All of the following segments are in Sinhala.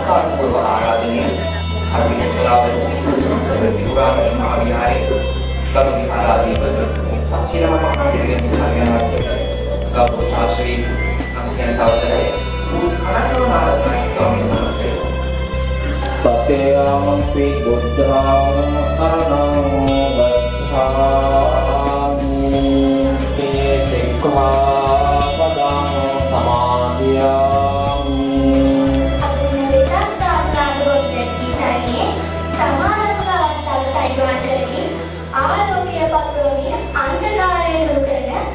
නමස්කාරපූර්ව ආරාධනය අපි කලාවල විවාහයේ මහවිහාරයේ ගරු විහාරාධිපති පක්ෂිරම මහාවිහාරයේ විහාරාධිපති ගරු ශාස්ත්‍රී අනුකේන සහෝදරය කනකනාරාධන ස්වාමීන් වහන්සේ පතේයම්පි බුද්ධං සරණං ගච්ඡාමි තේ සික්ඛාපදං සමාදියාමි ආලෝකය පත්‍රවමින් අන්ධකාරය දුරු කරන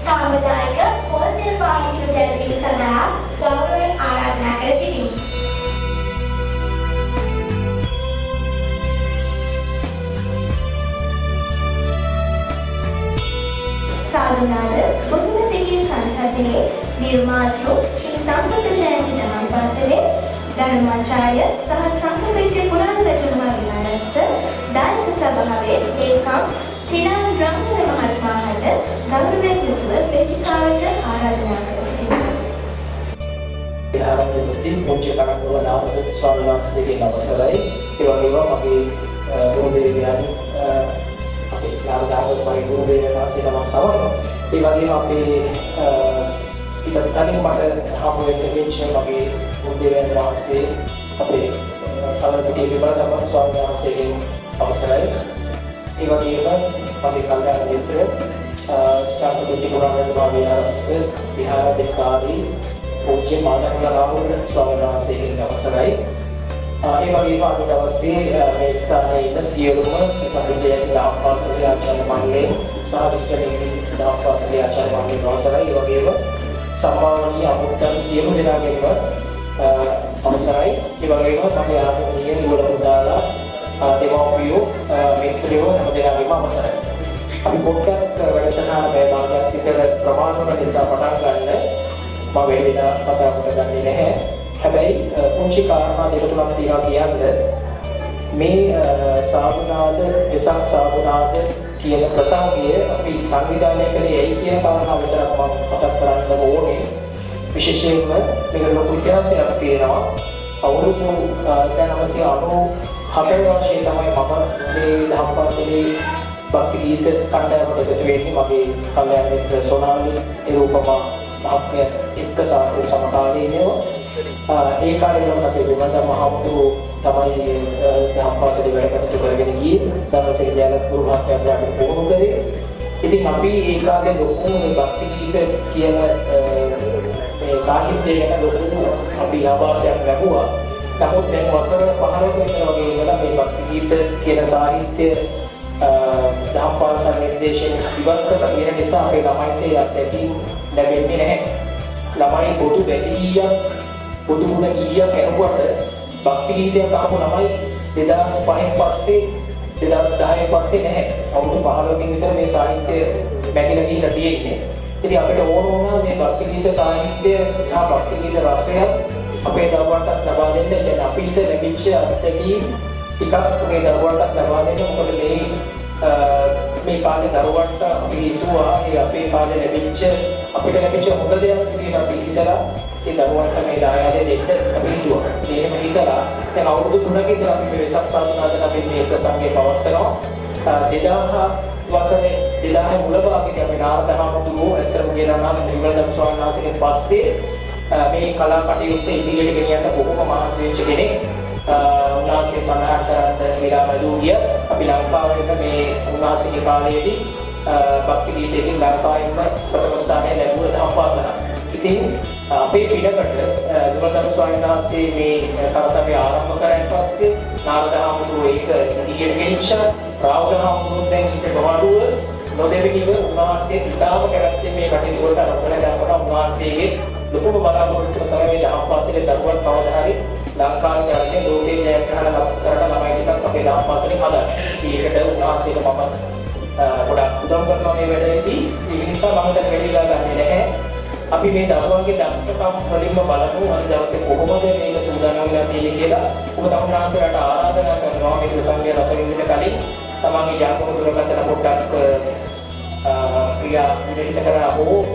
සාමුදායික පොල්තෙල් පාවිච්චි දැරීම සඳහා ගෞරවයෙන් ආරාධනා කර සිටිමි. සාදුනාද බුදුමතගේ සංසදයේ නිර්මාතෘ ශ්‍රී සම්බුද්ධ ජයන්ති දහම් පාසලේ ධර්මාචාර්ය සහ සංඝපරිත්‍ය පුරාණ රජතුමා විහාරස්ථ දායක සභාවේ ඒකම් තිරාන් බ්‍රහ්මර මහත්මයාට ගෞරවයෙන් යුතුව වේදිකාවට ආරාධනා කර සිටිනවා. විහාරාධිපති පූජ්‍ය කනකවල නාමද ස්වාමීන් වහන්සේගේ අවසරයි ඒ වගේම අපේ ගුරු දේවයන් අපේ නාමදායක ගුරු දේවයන් වහන්සේ නමක් තවනවා. ඒ වගේම අපේ ඊට කලින් මට හමු වෙච්ච මගේ ගුරු දේවයන් වහන්සේ අපේ කලපිටිය විබලදම ස්වාමීන් වහන්සේගේ අවසරයි. ඒ වගේම අපේ කල්යාණ මිත්‍ර ස්ථාපිත පුරාණ විහාරස්ථ විහාරාධිකාරී පූජ්‍ය මාදංගල රාහුල ස්වාමීන් වහන්සේගේ අවසරයි. ඒ වගේම අද දවසේ මේ ස්ථානයේ ඉන්න සියලුම සම්බුද්ධයන් දාපාසලේ ආචාර්ය මණ්ඩලයේ සහ විශ්ව ඉංග්‍රීසි දාපාසලේ ආචාර්ය මණ්ඩලයේ අවසරයි. ඒ වගේම සම්මානීය අමුත්තන් සියලු දෙනාගේම අවසරයි. ඒ වගේම අපේ ආත්මීය ගුරුදාලා දෙමව්පියෝ මිත්‍රයෝ හැම දෙනාගේම අවසරයි. අපි පොඩ්ඩක් වැඩසටහන මේ භාගයක් විතර ප්‍රමාණ වන නිසා පටන් ගන්න මම වේදිනා කතා කරගන්නේ නැහැ. හැබැයි පුංචි කාරණා දෙක තුනක් තියෙනවා කියන්නේ මේ සාබුනාද වෙසක් සාබුනාද කියන ප්‍රසංගය අපි සංවිධානය කළේ ඇයි කියන කාරණාව විතරක් මම මතක් කරන්න ඕනේ. විශේෂයෙන්ම මේක ලොකු ඉතිහාසයක් තියෙනවා. අවුරුදු 1994 වර්ෂයේ තමයි මම මේ දහම්පාසලේ භක්ති ගීත කණ්ඩායමට එකතු වෙන්නේ. මගේ කල්යාණ මිත්‍ර සෝනාලි නිරූපමා මහත්මිය එක්ක සමකාලීනව ඒ කාලේම අපේ විමන්ද මහමුතු තමයි දහම්පාසලේ වැඩ කටයුතු කරගෙන ගියේ. ධර්මසිරි ජයලත් ගුරු මහත්මයාට පුහුණු කරේ. ඉතින් අපි ඒ කාලේ ලොකු මේ භක්ති ගීත කියන මේ සාහිත්‍යය ගැන ලොකු අපි ආවාසයක් ලැබුවා. නමුත් දැන් වසර 15ක විතර වගේ ඉඳලා මේ භක්ති ගීත කියන සාහිත්‍ය දහම්පාසල් නිර්දේශයෙන් ඉවත් කරලා තියෙන නිසා අපේ ළමයින්ට යැත්ැකීම් ලැබෙන්නේ නැහැ. ළමයි පොදු වැටීයක් පොදු ගුණ ගීයක් ඇහුවට භක්ති ගීතයක් අහපු ළමයි 2005න් පස්සේ 2010න් පස්සේ නැහැ. අවුරුදු 15කින් විතර මේ සාහිත්‍ය බැහැලා ගිහිල්ලා තියෙන්නේ. ඉතින් අපිට ඕන වුණා මේ භක්ති ගීත සාහිත්‍ය සහ භක්ති ගීත රසය අපේ දරුවන්ට ලබා දෙන්න. දැන් අපිට ලැබිච්ච අත්දැකීම් ටිකක් මේ දරුවන්ට ලබා දෙන්න. මොකද මේ කාලේ දරුවන්ට අපි හිතුවා මේ අපේ කාලේ අපිට ලැබිච්ච හොඳ දේවල් තියෙනවා අපි හිතලා ඒ දරුවන්ට මේ දායාදේ දෙන්න අපි හිතුවා. එහෙම හිතලා දැන් අවුරුදු 3කින් ඉඳලා අපි මේ වෙසක් සාධනාවට අපි මේ ප්‍රසංගය පවත්වනවා. 2000 වසරේ 2000 මුල භාගයේදී අපි නාරදහමතුරු ඇත්තම කියනවා නම් නිර්මලදම් ස්වාමීන් වහන්සේගෙන් පස්සේ මේ කලා කටයුත්ත ඉදිරියට ගෙනියන්න බොහොම මහන්සි වෙච්ච කෙනෙක්. උන්වහන්සේ සඳහන් කරන මිලාමලුගිය අපි ලංකාවේ මේ උන්වහන්සේගේ කාලයේදී භක්ති ගීතයකින් ලංකාවෙම ප්‍රථම ස්ථානය ලැබුවා දහම්පාසල. ඉතින් අපේ පිටකට නිර්මලදම් ස්වාමීන් වහන්සේ මේ කර්තව්‍ය ආරම්භ කරන් පස්සේ නාරදහමතුරු ඒක ඉදිරියට ගෙනිච්චා. රාවදහමතුරු දැන් ඊට ගොඩාඩුව නොදෙවිව උන්වහන්සේ ඉතාම කැමැත්තෙන් මේ කටයුතු වලට අරගෙන යනවා. උන්වහන්සේගේ ලොකුම බලාපොරොත්තුව තමයි මේ දහම්පාසලේ දරුවන් කවදා හරි ලංකාවේ යන්නේ ලෝකේ ජයග්‍රහණ ලබ කරන ළමයි ටිකක් අපේ දහම්පාසලේ හදන්න. ඒකට උන්වහන්සේට මම ගොඩක් උදව් කරනවා මේ වැඩේදී. ඒ නිසා මම දැන් වැඩිලා ගන්නේ නැහැ. අපි මේ දරුවන්ගේ දක්ෂකම් වලින්ම බලමු අද දවසේ කොහොමද මේක සූදානම් වෙලා තියෙන්නේ කියලා. ඔබ උන්වහන්සේට ආරාධනා කරනවා මේ ප්‍රසංගය රස විඳින්න කලින් තමන්ගේ යාපන දුරකථන පොඩ්ඩක් ක්‍රියා විදිහට කරලා හෝ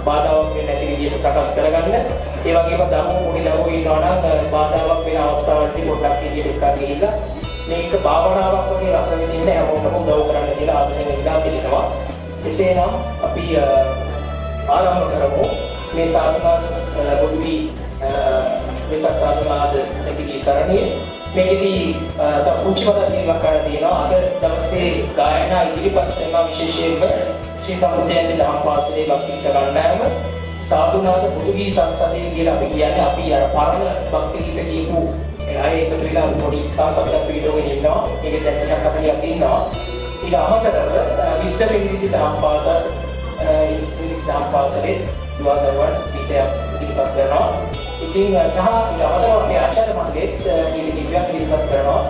බාධාවක් නැති විදිහට සකස් කරගන්න. ඒ වගේම දරුවෝ පොඩි දරුවෝ ඉන්නවා නම් බාධාවක් වෙන අවස්ථාවලදී පොඩ්ඩක් එළියට එක්කන් ගිහිල්ලා මේක භාවනාවක් වගේ රස විඳින්න හැමෝටම උදව් කරන්න කියලා ආදරයෙන් ඉල්ලා සිටිනවා. එසේනම් අපි ආරම්භ කරමු මේ සාධනාද බුද්ධි වෙසක් සාධනාද ඇතිගී සරණිය. මේකෙදී පුංචි මතක් කිරීමක් කරන්න තියෙනවා. අද දවසේ ගායනා ඉදිරිපත් වෙනවා විශේෂයෙන්ම ශ්‍රී සම්බුද්ධයන්ගේ දහම් පාසලේ භක්තිගීත කණ්ඩායම සාධනාද බුදුගී සංසදය කියලා අපි කියන්නේ. අපි අර පරණ භක්තිගීත කියපු අය එකතු වෙලා පොඩි සාසප්තක් වීඩියෝගෙන ඉන්නවා. ඒක දැන් ටිකක් අපි ඉන්නවා. ඊට අමතරව විස්තර ඉංග්‍රීසි දහම් පාසල ඉංග්‍රීසි දහම් පාසලේ දුවදරුවන් පිටයක් ඉදිරිපත් කරනවා. ඉතින් සහ ඊට අමතරව අපේ ආචාර්ය මණ්ඩලෙත් ඊට කිව්වක් ඉදිරිපත් කරනවා.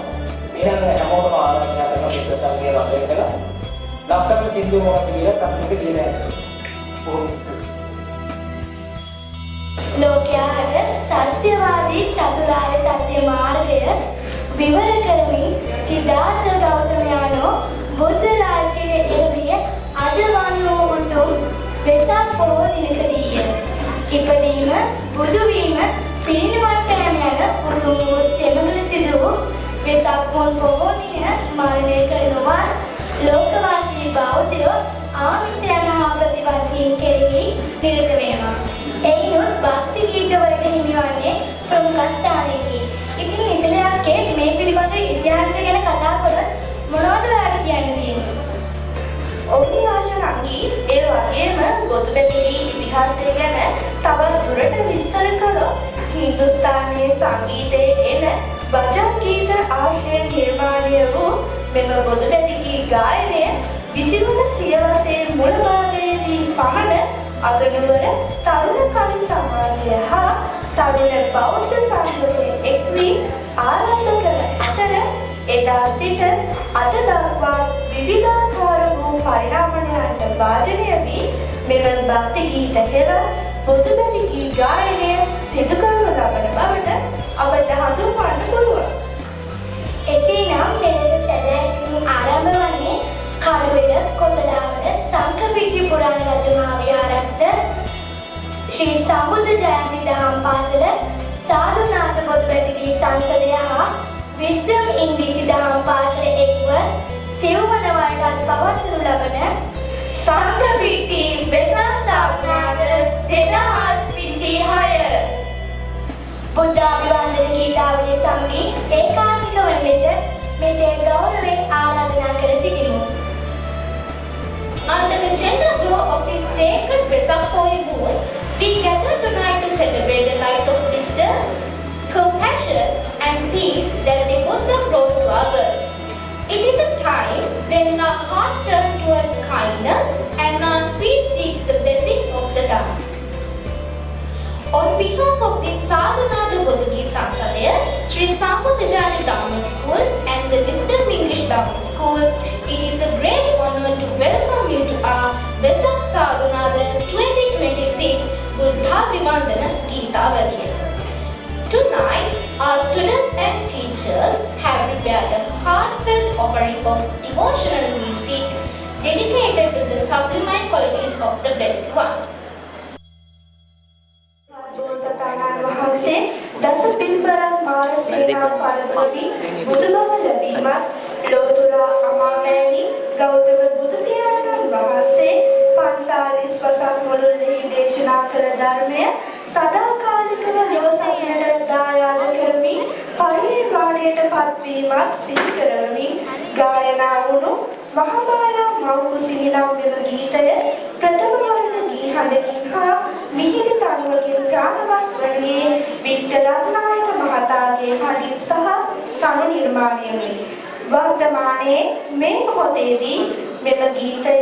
එහෙනම් හැමෝටම ආරාධනා කරනවා මේ ප්‍රසංගය රස විඳලා ලස්සන සින්දු මොකක්ද කියලා කටුක කියලා පොලිස් ලෝකයාට සත්‍යවාදී චතුරාර්ය සත්‍ය මාර්ගය විවර කරමින් සිද්ධාර්ථ ගෞතමයාණෝ බුද්ධ රාජ්‍යයේ එළඹිය අද වන්නෝ උතුම් වෙසක් පොහෝ දිනකදීය. ඉපදීම, බුදු වීම, පිරිනිවන් පෑම යන උතුම් තෙමනුල සිදු වූ වෙසක් පොහෝ දින ස්මරණය කරනවාස් ලෝකවාසී බෞද්ධයෝ ආමිසයන් හා ප්‍රතිපත්තීන් කෙරෙහි නිරත වෙනවා. එයිනුත් භක්ති ගීතවලට හිමිවන්නේ ප්‍රමුඛ ස්ථානයකි. ඉතින් ඉතලියාගේ මේ පිළිබඳ ඉතිහාසය ගැන කතා කරොත් මොනවද ඔයාලට කියන්න තියෙන්නේ? ඔවුන් ආශාරංගී ඒ වගේම ගොතුබැතිලි ඉතිහාසය ගැන තවත් දුරට විස්තර කළොත් හින්දුස්ථානයේ සංගීතයේ එන වචන ගීත ආශ්‍රයෙන් නිර්මාණය වූ මෙම ගොතුබැතිලි ගායනය 20 වන සියවසේ මුල් භාගයේදී පමණ අගනුවර තරුණ කවි සමාජය හා තරුණ බෞද්ධ සංගමයේ එක් වී ආරම්භ කළ අතර එදා සිට අද දක්වා විවිධාකාර වූ පරිණාමයන්ට වාජනය වී මෙම භක්ති ගීත හෙර බුදුබැති ගී ගායනය සිදු කරනු ලබන බවට අපට හඳුන්වන්න පුළුවන්. එසේනම් මෙලෙස සැදැස්වීම ආරම්භ වන්නේ කරුවෙල කොතලාවල සංඝපිට්ටි පුරාණ රජමහා විහාරස්ථ ශ්‍රී සම්බුද්ධ ජයන්ති දහම් පාසල සාධනාද බුදුබැතිලි සංසදය හා විස්ඩම් ඉංග්‍රීසි දහම් පාසල එක්ව සිව්වන වරටත් පවත්වනු ලබන සංඝපිට්ටි වෙසක් සාධනාද 2026 බුද්ධ අභිවන්දන ගීතාවලිය සමගින් ඒකාන්තික වන ලෙස මෙසේ ගෞරවයෙන් ආරාධනා කර සිටිමු. Under the general glow of this sacred Vesak Holy moon, we gather tonight to celebrate the light of wisdom, compassion, and peace that the Buddha brought to our world. It is a time when our heart turns towards kindness and our speech seeks the blessing of the Dhamma. On behalf of the Sadhanada Buddhagi Sansadaya, Sri Sambudajani Dhamma School and the Wisdom English Dhamma School, it is a great honor to welcome you to our Vesak Sadhanada 2026 Buddha Vimandana Geetavaliya. Tonight, our students and teachers have prepared a heartfelt offering of devotional music dedicated to the sublime qualities of the Blessed One. දස පිළිබරක් මාර සේනා පරදවි බුදුබව ලැබීමත් ලෝතුරා අමාමෑණි ගෞතම බුදු පියාණන් වහන්සේ 45 වසක් මුළුල්ලේ දේශනා කළ ධර්මය සදාකාලිකව ලෝසයනට දායාද කරමින් පරිනිර්වාණයට පත්වීමත් සිහි කරමින් ගායනා වුණු මහාබාලා මෞකුසිනිලා මෙම ගීතය ප්‍රථම වර්ණ ගී හඬකින් හා මිහිරි තනුවකින් ප්‍රාණවත් වන්නේ වික්ටර් රත්නායක මහතාගේ හඬින් සහ තනු නිර්මාණය වේ. වර්තමානයේ මේ මොහොතේදී මෙම ගීතය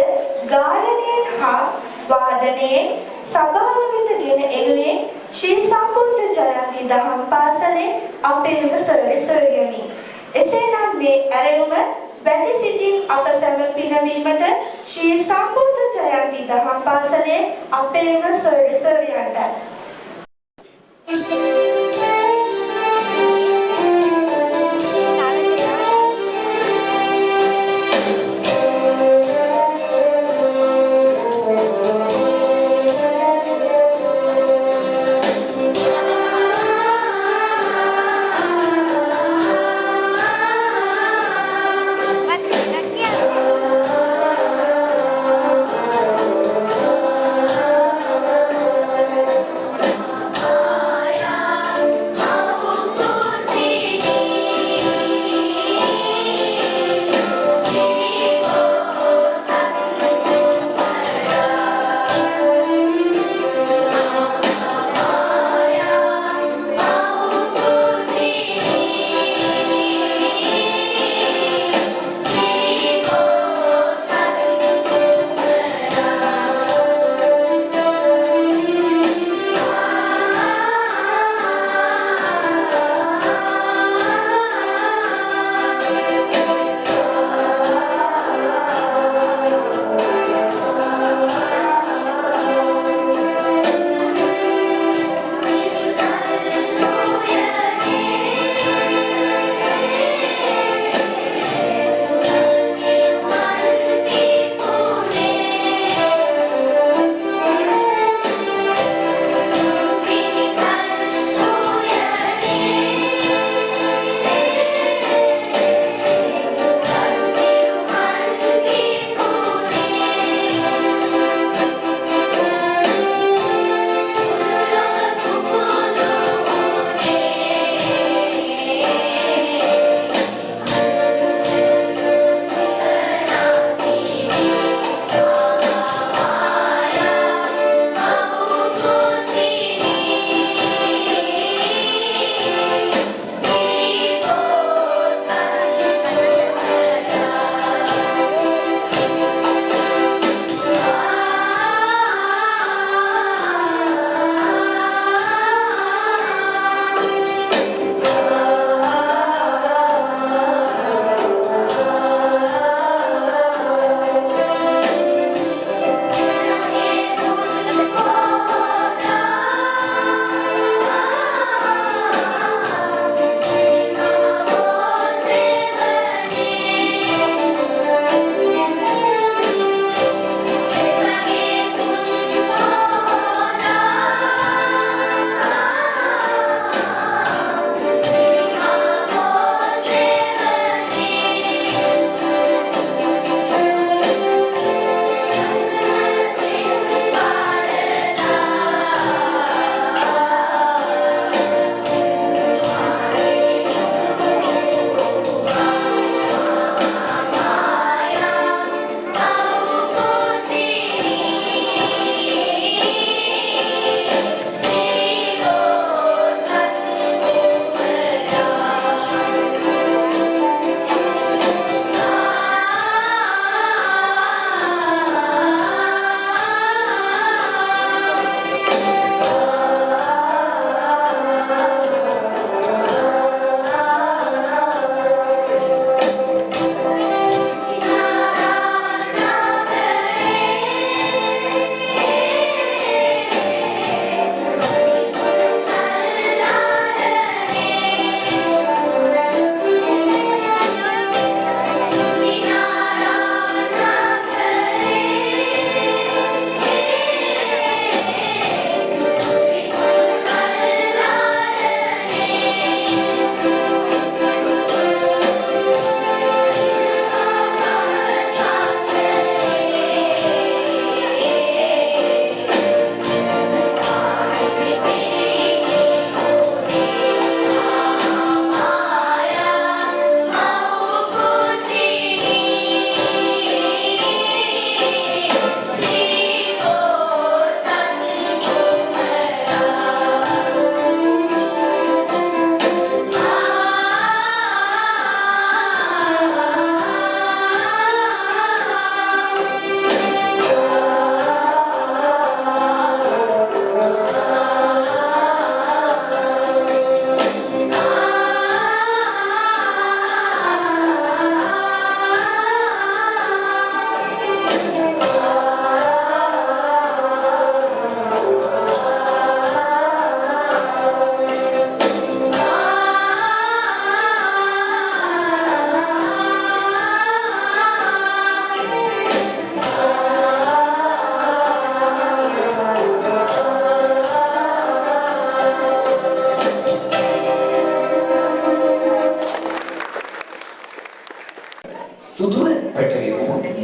ගායනයෙන් හා වාදනයෙන් සභාව වෙත ගෙන එන්නේ ශ්‍රී සම්බුද්ධ ජයන්ති දහම් පාසලේ අපේම සර්වස්වයනි. එසේනම් මේ ඇරයුම වැඩි සිටින් අප සැම පිනවීමට ශ්‍රී සම්බුද්ධ ජයන්ති දහම් පාසලේ අපේම සර්වස්වයන්ට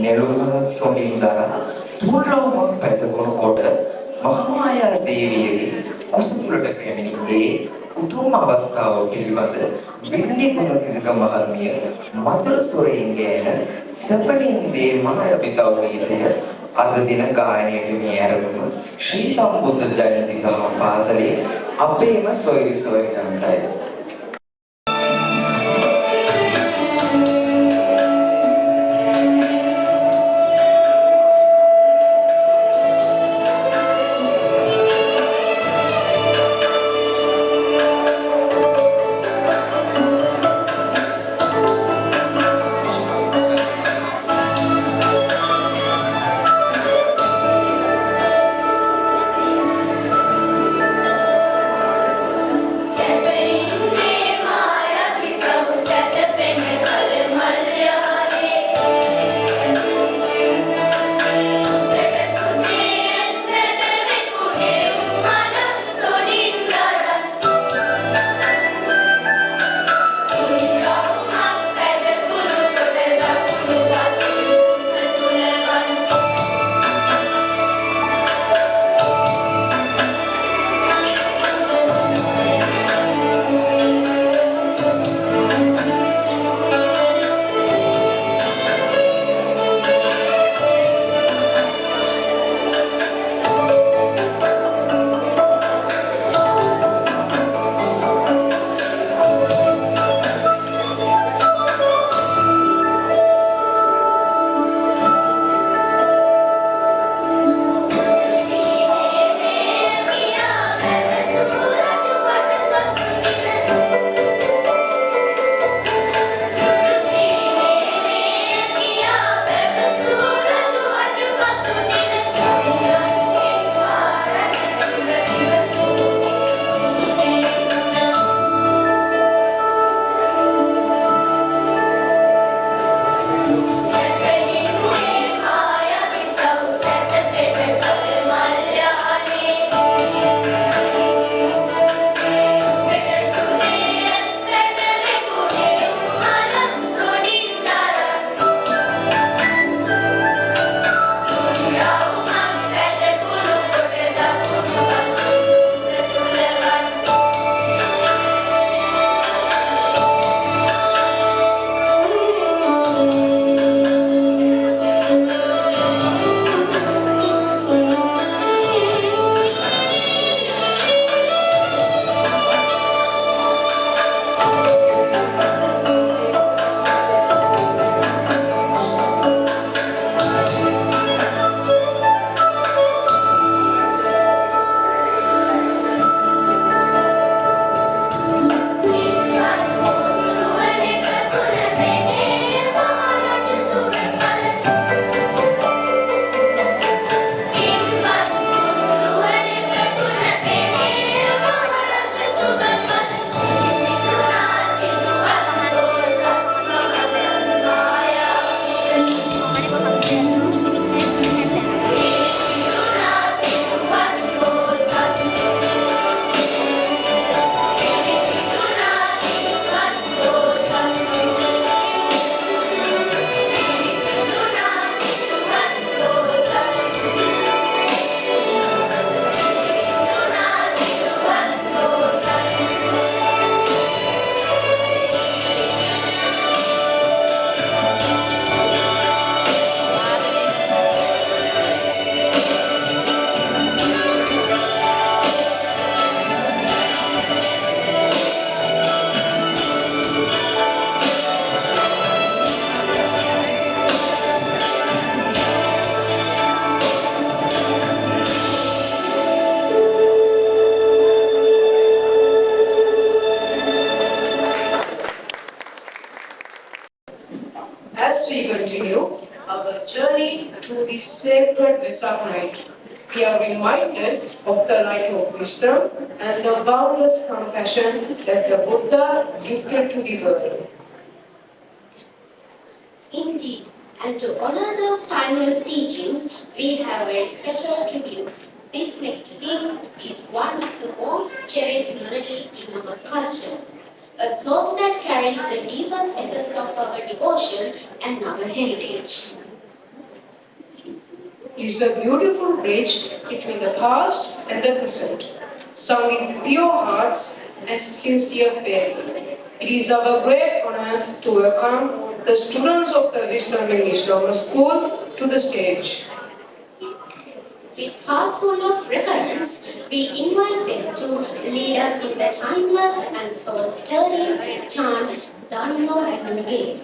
නෙළුම සොඳින්දා තුරවමක් පැදකුණු කොට මහාමායා දේවියගේ කුසුතුලට පැමිණියේ උතුම් අවස්ථාව පිළිබඳ වින්නේ ගුණ පිළිග මහත්මිය මధుර ස්වරයෙන් ගැයෙන සපලින්දේ මහයබිසව ගීතය අද දින ගායනයට මේ ආරම්භ ශ්‍රී සම්බුද්ධ ජයන්ති දහම් පාසලේ අපේම සොයුරු සොයුරියන්ටයි sacred Vesak night, we are reminded of the light of wisdom and the boundless compassion that the Buddha gifted to the world. Indeed, and to honor those timeless teachings, we have a very special tribute. This next hymn is one of the most cherished melodies in our culture, a song that carries the deepest essence of our devotion and our heritage. It is a beautiful bridge between the past and the present, sung in pure hearts and sincere faith. It is our great honor to welcome the students of the Wisdom English Grammar School to the stage. With hearts full of reverence, we invite them to lead us in the timeless and soul-stirring chant Dharma Renewal.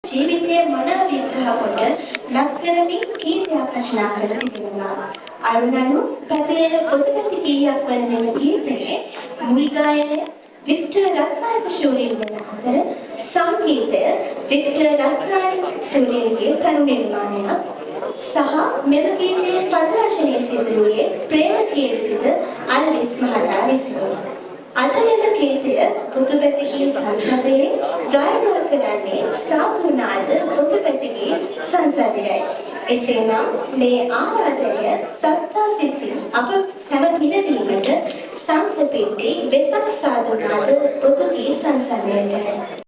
ජීවිතයේ මනා විග්‍රහ කොට ලක්කරමින් ගීතයක් රචනා කර තිබෙනවා. අරුණනු පැතිරෙන පොතපත කීයක් වන මෙම ගීතයේ මුල් ගායනය වික්ටර් රත්නායක ශූරීන් වන අතර සංගීතය වික්ටර් රත්නායක ශූරීන්ගේ තනු නිර්මාණයක් සහ මෙම ගීතයේ පද රචනය සිදු වූයේ ප්‍රේමකීර්තිද අල්විස් මහතා විසිනි. අද මෙම ගීතය පුතුපැතිගේ සංසදයේ ගායනා කරන්නේ සාතුනාද පුතුපැතිගේ සංසදයයි. එසේනම් මේ ආරාධනය සත්තා සිතින් අප සැම පිළිවීමට සංඝපිණ්ඩි වෙසක් සාතුනාද පුතුගේ සංසදයයි.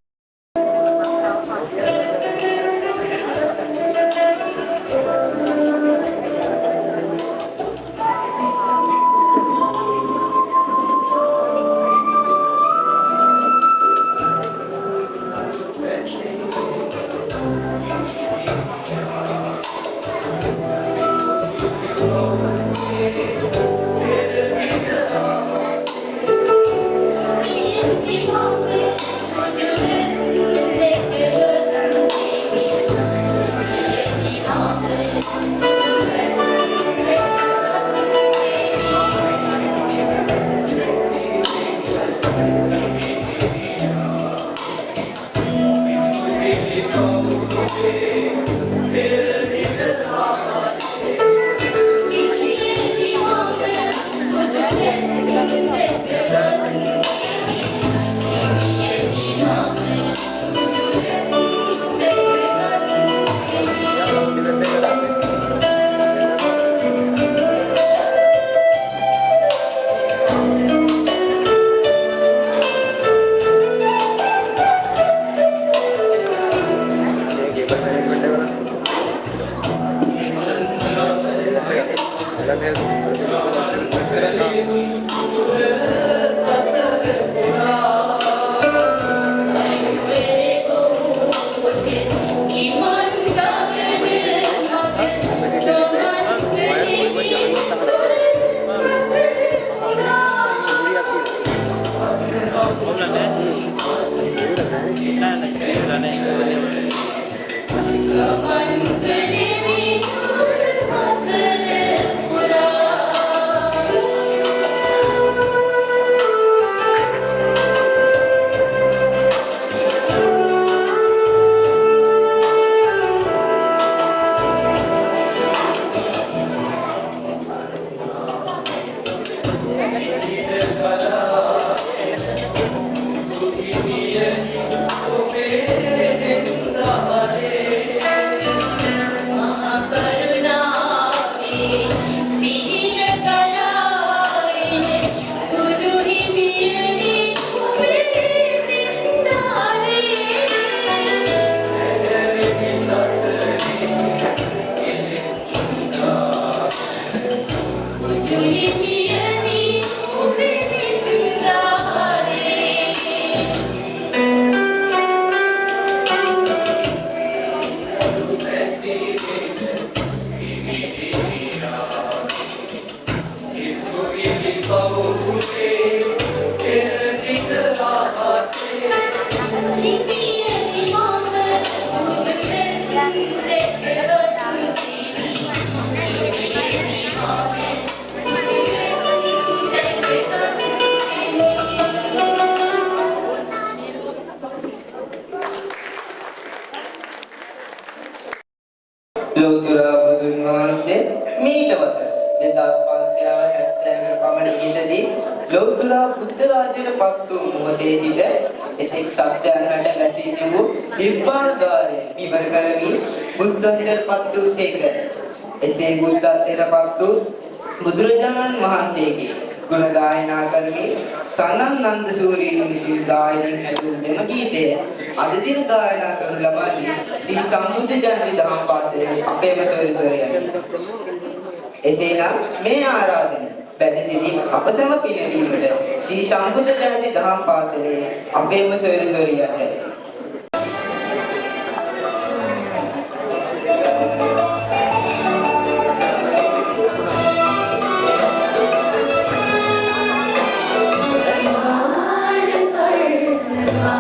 ලෝතර බුදුන් වහන්සේ මීට වසර 2570කට පමණ ඉහතදී ලෝතර බුද්ධ රාජ්‍යයට පත් වූ මොහොතේ සිට එතෙක් සත්‍යයන්ට නැසී තිබූ නිබ්බාන ద్వාරය ඉවර කරමින් බුද්ධත්වයට පත් වූ සේක. එසේ බුද්ධත්වයට පත් වූ බුදුරජාණන් වහන්සේගේ ගුණ ගායනා කරමින් සනන්නන්ද සූරීන් විසින් ගායනයෙන් හැදුණු මෙම ගීතය අද දින ගායනා කරනු ලබන්නේ ශ්‍රී සම්බුද්ධ ජයන්ති දහම් පාසලේ අපේම සොයුරියනි. එසේනම් මේ ආරාධනය බැදසිතින් අප සැම පිනවීමට ශ්‍රී සම්බුද්ධ ජයන්ති දහම් පාසලේ අපේම සොයුරියන්ට Vandana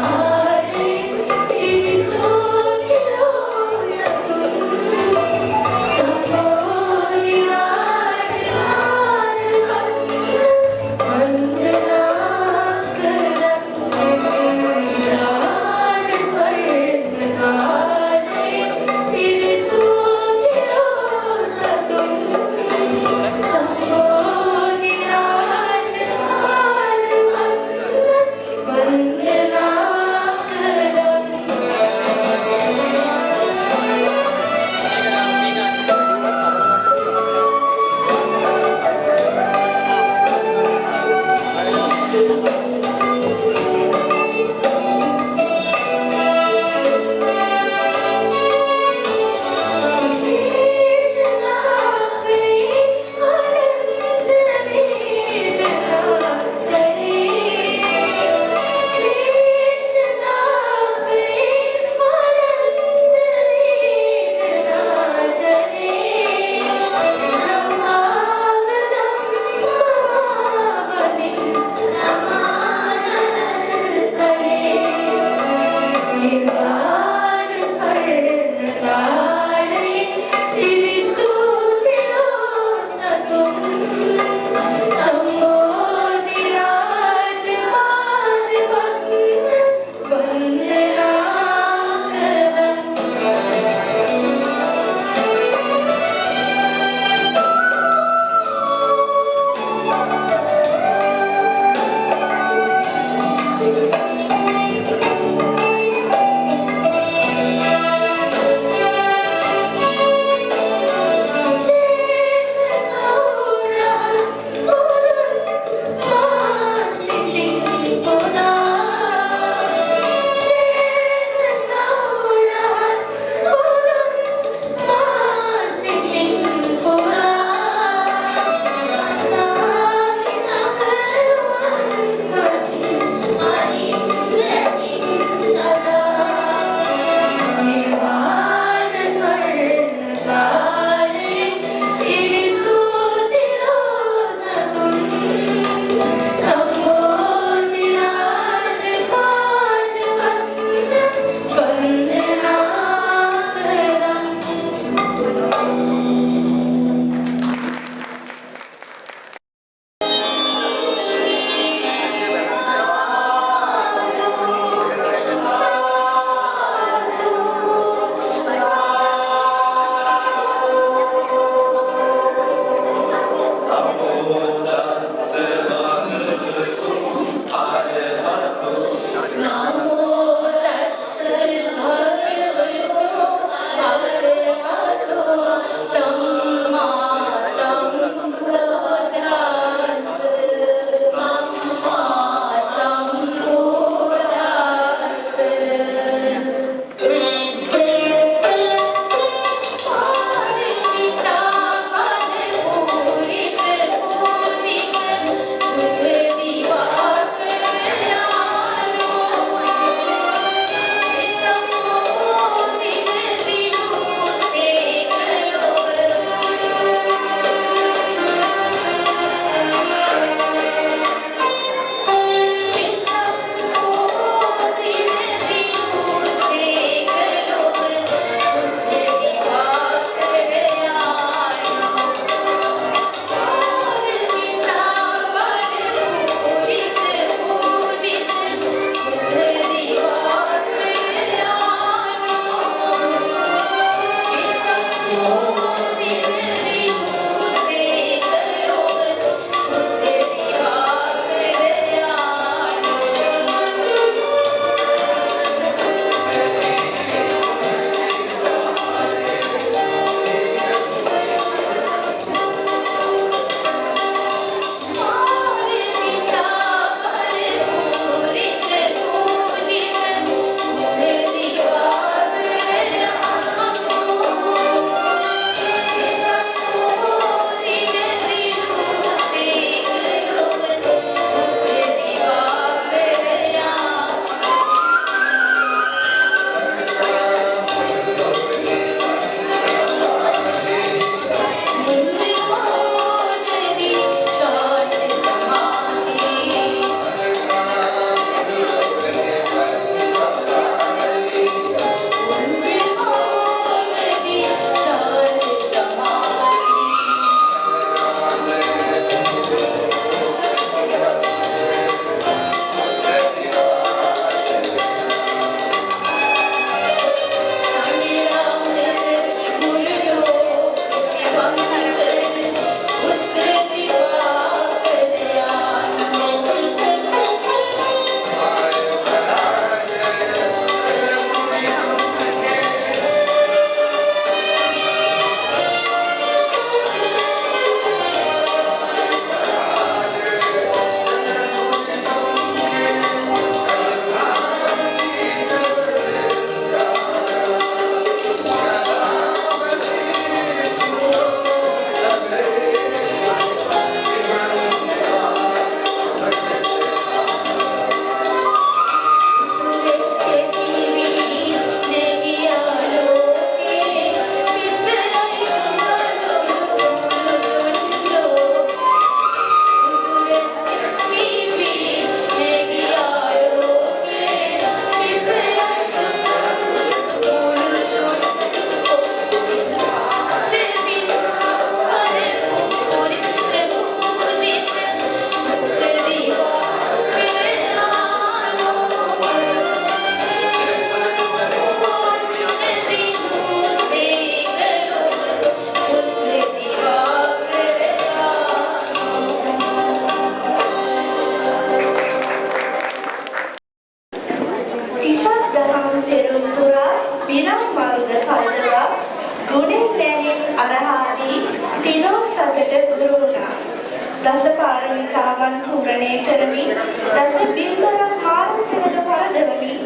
දස පාරමිතාවන් පූර්ණේ කරමින් දස බිම්බරක් මානසිකව පරදවමින්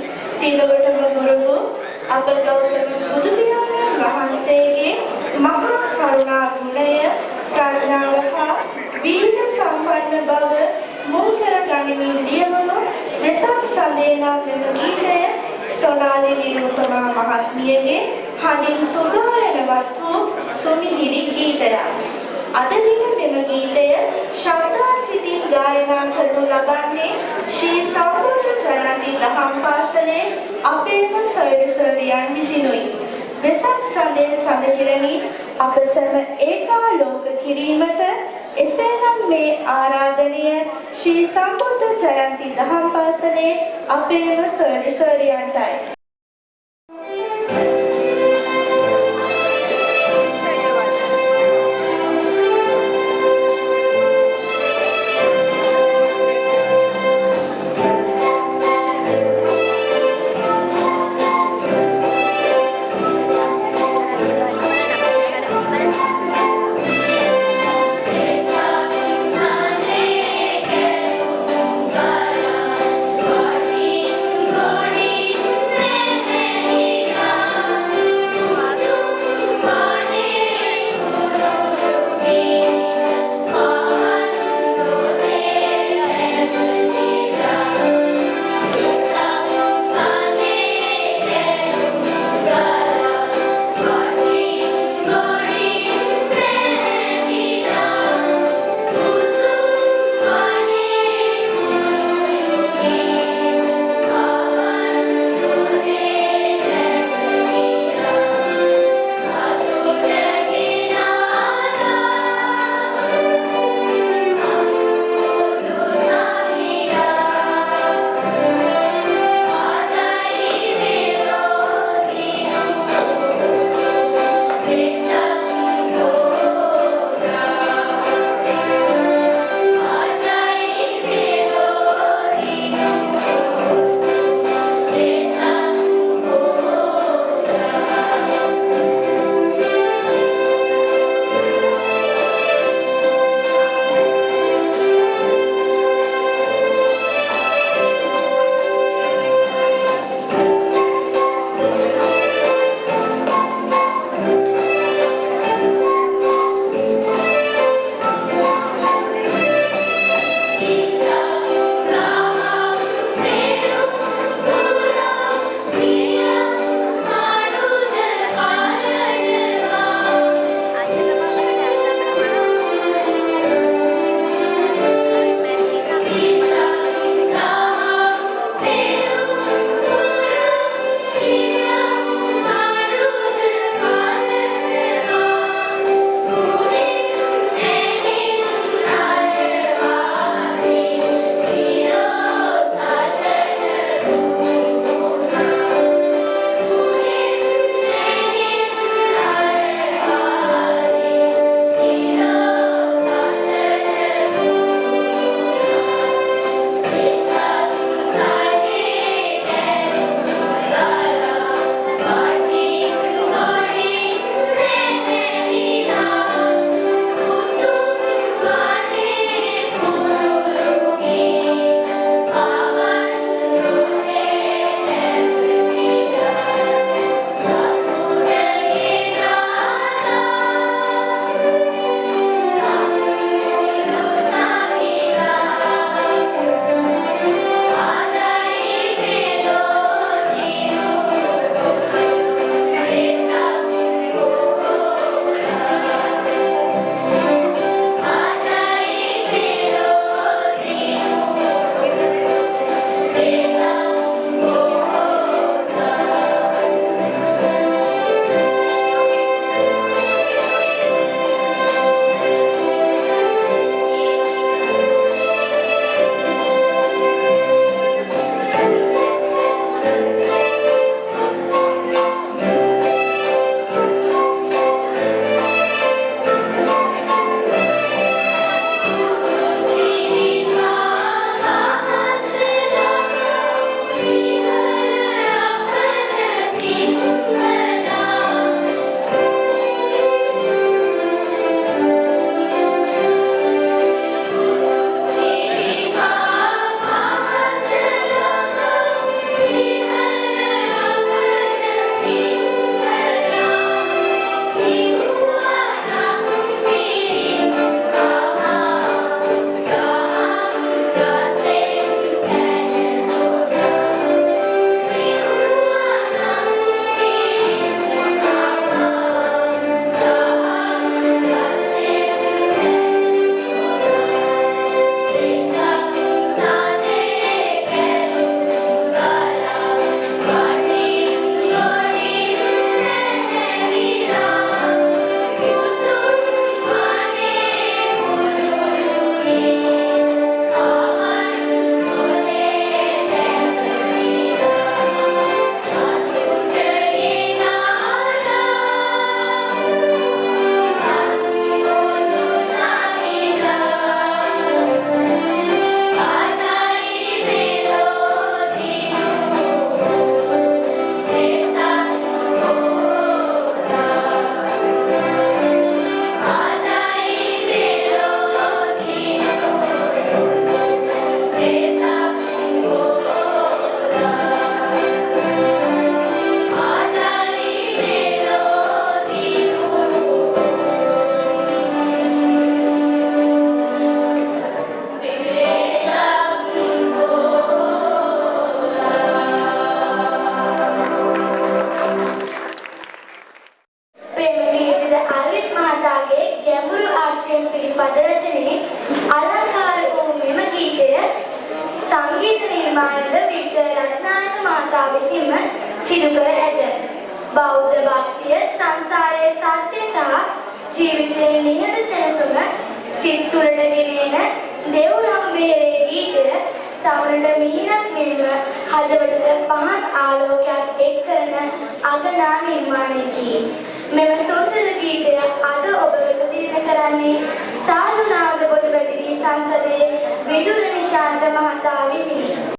තිලවටම ගුරුවරු අප ගෞතම බුදු පියාණන් වහන්සේගේ මහා කරුණා ගුණය ප්‍රඥාව හා වීර සම්පන්න බව මුල් කර ගනිමින් ලියවුණු වෙසක් සඳේනා මෙම ගීතය සොනාලි නිරූපමා මහත්මියගේ හඬින් සුගායනවත් වූ සුමිහිරි ගීතයක්. අද දින මෙම ගීතය ශබ්දා සිතින් ගායනා කරනු ලබන්නේ ශ්‍රී සම්බුද්ධ ජයන්ති දහම් පාසලේ අපේම සර්වසර්යයන් විසිනුයි. වෙසක් සඳේ සඳ කිරමින් අප සැම ඒකාලෝක කිරීමට එසේනම් මේ ආරාධනය ශ්‍රී සම්බුද්ධ ජයන්ති දහම් පාසලේ අපේම සර්වසර්යයන්ටයි. Godin, godin, බෞද්ධ භක්තිය සංසාරයේ සත්‍ය සහ ජීවිතයේ නිහඬ සැනසුම සිත් තුළට ගෙනෙන දෙව්රම් වේලේ ගීතය සමනට මිහිනක් මෙන්ම හදවතට පහන් ආලෝකයක් එක් කරන අගනා නිර්මාණයකි. මෙම සුන්දර ගීතය අද ඔබ වෙත දින කරන්නේ සාධුනාග පොතපැතිරි සංසදයේ විදුර නිශාන්ත මහතා විසිනි.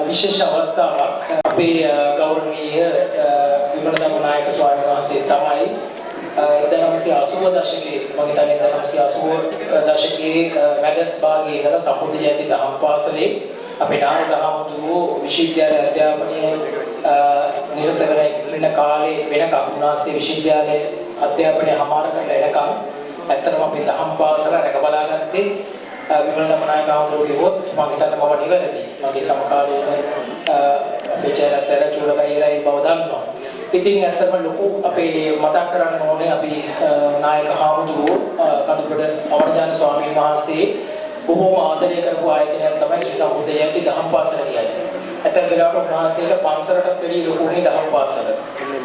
විශේෂ අවස්ථාවක් අපේ ගෞරවනීය විමලදම නායක ස්වාමීන් වහන්සේ තමයි 1980 දශකයේ මම හිතන්නේ 1980 දශකයේ මැද භාගයේ ඉඳලා සම්බුද්ධ ජයන්ති දහම් පාසලේ අපේ නායක හමුදුවෝ විශ්වවිද්‍යාල අධ්‍යාපනයේ නිරත වෙන කාලේ වෙනකම් උන්වහන්සේ විශ්වවිද්‍යාලයේ අධ්‍යාපනය හමාර කරලා එනකම් ඇත්තටම අපි දහම් පාසල රැක බලාගත්තේ විමලදම නායක හමුදුවෝ කිව්වොත් මම හිතන්නේ මම නිවැරදි. මගේ සමකාලීන අපේ ජයරත්න චූලකයිරයි බව දන්නවා. ඉතින් ඇත්තටම ලොකු අපේ මතක් කරන්න ඕනේ අපි නායක හාමුදුරුවෝ කඩුබඩ අවර්ජන ස්වාමීන් වහන්සේ බොහෝම ආදරය කරපු ආයතනයක් තමයි ශ්‍රී සම්බුද්ධ ජයන්ති දහම් පාසල කියන්නේ. ඇත්තට වෙලාවට උන්වහන්සේට පන්සලට පෙරී ලොකුනේ දහම් පාසල.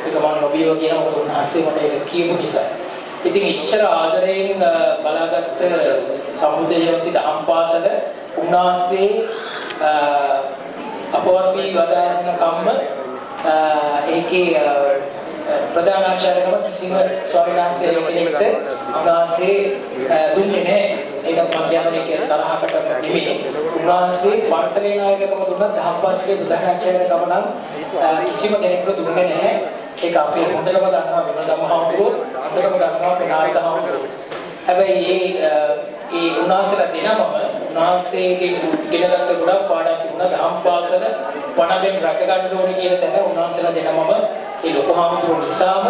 ඒක මම නොබියව කියන මොකද උන්වහන්සේ මට ඒක කියපු නිසා. ඉතින් ඉච්ඡර ආදරයෙන් බලාගත්ත සම්බුද්ධ ජයන්ති දහම් පාසල උන්වහන්සේ අපවත් වී වදාරන කම්ම ඒකේ ප්‍රධාන ආචාර්යකම කිසිම ස්වාමීන් වහන්සේ කෙනෙක්ට උන්වහන්සේ දුන්නේ නැහැ. ඒකත් මම කියන්නේ ඒක තරහකට නෙමෙයි. උන්වහන්සේ පාසලේ නායකකම දුන්නා දහම් පාසලේ ප්‍රධාන ආචාර්යකම නම් කිසිම කෙනෙකුට දුන්නේ නැහැ. ඒක අපේ හොඳටම දන්නවා විමලදම හාමුදුරුවෝ, හොඳටම දන්නවා අපේ නායක හාමුදුරුවෝ. හැබැයි ඒ උන්වහන්සේලා දෙනමම උන්වහන්සේගේ ඉගෙනගත්ත ගොඩක් පාඩම් තිබුණා. දහම් පාසල පණගෙන් රැක ගන්න ඕනේ කියන තැන උන්වහන්සේලා දෙනමම ඒ ලොකු හාමුදුරුවෝ නිසාම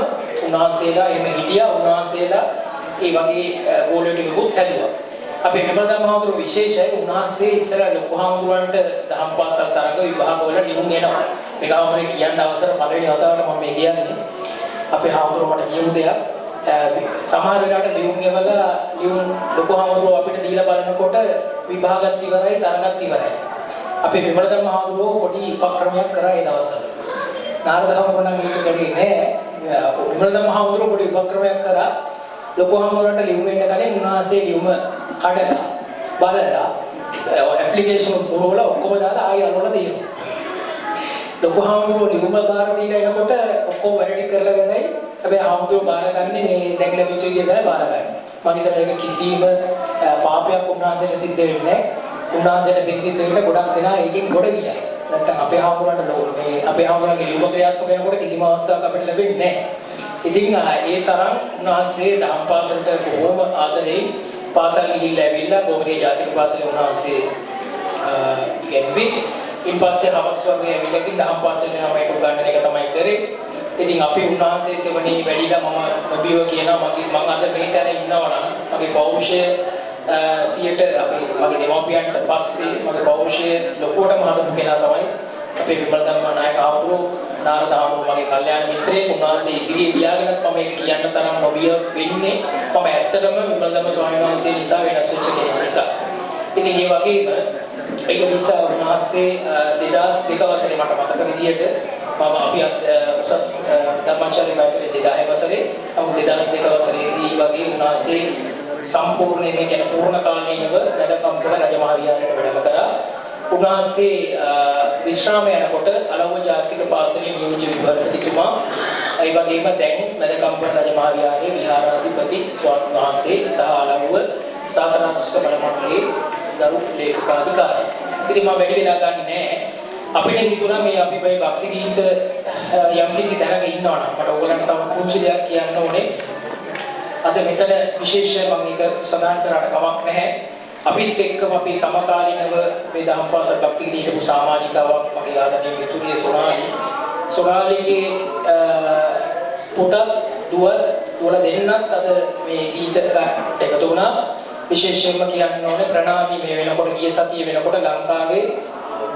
උන්වහන්සේලා එමෙ හිටියා. උන්වහන්සේලා ඒ වගේ ගෝලෙ ටිකකුත් හැදුවා. අපේ විමලදම් හාමුදුරුවෝ විශේෂයි. උන්වහන්සේ ඉස්සර ලොකු හාමුදුරුවන්ට දහම් පාසල් තරඟ විභාගවල නියුම් එනවා. මේක හාමුදුරුවෝ කියන්න අවසර පළවෙනි වතාවට මම මේ කියන්නේ. අපේ හාමුදුරුවෝ මට කියමු දෙයක්. සමහර වෙලාවට ලියුම් එවලා ලියුම් ලොකු හාමුදුරුවෝ අපිට දීලා බලනකොට විභාගත් ඉවරයි තරඟත් ඉවරයි. අපේ විමලදම් හාමුදුරුවෝ පොඩි උපක්‍රමයක් කරා ඒ දවස්වල. නාරද හාමුදුරුවෝ නම් මේක කරේ නෑ. විමලදම් හාමුදුරුවෝ පොඩි උපක්‍රමයක් කරා ලොකු හාමුදුරුවන්ට ලියුම් එන්න කලින් උන්වහන්සේ ලියුම කඩලා බලලා ඇප්ලිකේෂන් පුරවලා ඔක්කොම දාලා ආයෙ අරවලා දෙනවා. ලොකු හාමුදුරුවෝ ලියුම බාර දීලා එනකොට ඔක්කොම වැඩ ටික කරලා ගන්නයි. හැබැයි හාමුදුරුවෝ බාරගන්නේ මේ දැන් ලැබිච්ච විදිය තමයි බාරගන්නේ. මම හිතන්නේ ඒක කිසිම පාපයක් උන්වහන්සේට සිද්ධ වෙන්නේ නැහැ. උන්වහන්සේට පින් සිද්ධ වෙන්න ගොඩක් දෙනා ඒකෙන් ගොඩ ගියා. නැත්තම් අපේ හාමුදුරුවන්ට මේ අපේ හාමුදුරුවන්ගේ ලියුම ක්‍රියාත්මක වෙනකොට කිසිම අවස්ථාවක් අපිට ලැබෙන්නේ නැහැ. ඉතින් ඒ තරම් උන්වහන්සේ දහම් පාසලට බොහොම ආදරෙයි පාසල් ගිහිල්ලා ඇවිල්ලා බෝධි ජාතික පාසලේ උන්වහන්සේ ඉගෙනුවේ. ඉන්පස්සේ හවස් වගේ ඇවිල්ලා දහම් පාසලේ ළමයිට උගන්වන එක තමයි කරේ. ඉතින් අපි උන්වහන්සේ සෙවණේ වැඩිලා මම නොබියව කියනවා මම අද මේ තැන ඉන්නවා නම් මගේ පෞරුෂය 100ට මගේ දෙමව්පියන්ට පස්සේ මගේ පෞරුෂය ලොකුවටම හදපු කෙනා තමයි අපේ විමලදම්ම නායක හාමුදුරුවෝ නාරද හාමුදුරුවෝ මගේ කල්යාණ මිත්‍රයෙක්. උන්වහන්සේ ඉදිරියේ ගියාගෙනත් මම ඒක කියන්න තරම් නොබිය වෙන්නේ මම ඇත්තටම විමලදම්ම ස්වාමීන් වහන්සේ නිසා වෙනස් වෙච්ච කෙනෙක් නිසා. ඉතින් ඒ වගේම ඒක නිසා උන්වහන්සේ 2002 වසරේ මට මතක විදියට මම අපි උසස් ධර්මාචාර්ය මෛත්‍රී 2000 වසරේ නමුත් 2002 වසරේදී වගේ උන්වහන්සේ සම්පූර්ණයෙන් මේ කියන පූර්ණ කාලීනව වැඩකම් කළ රජමහා විහාරයට වැඩම කරා. උන්වහන්සේ විශ්‍රාම යනකොට අලව්ව ජාතික පාසලේ නියෝජ්‍ය විභාගපතිතුමා ඒ වගේම දැන් වැඩකම් කරන රජමහා විහාරයේ විහාරාධිපති ස්වාමීන් වහන්සේ සහ අලව්ව ශාසනාධිෂ්ඨ බල මණ්ඩලයේ ගරු ලේකකාධිකාරී. ඉතින් මම වැඩි වෙලා ගන්න නැහැ. අපිට හිතුණා මේ අපි මේ භක්ති ගීත යම්කිසි තැනක ඉන්නවා නම් මට ඕගොල්ලන්ට තව පුංචි දෙයක් කියන්න ඕනේ. අද මෙතන විශේෂයෙන් මම ඒක සඳහන් කරාට කමක් නැහැ. අපිත් එක්කම අපි සමකාලීනව මේ දහම්පාසල් භක්ති ගීත හිටපු සමාජිකාවක් මගේ ආදරණීය මිතුරිය සොනාලිගේ පුතත් දුව දෙන්නත් අද මේ ගීත එකතු වුණා. විශේෂයෙන්ම කියන්න ඕනේ ප්‍රණාමී මේ වෙනකොට ගිය සතියේ වෙනකොට ලංකාවේ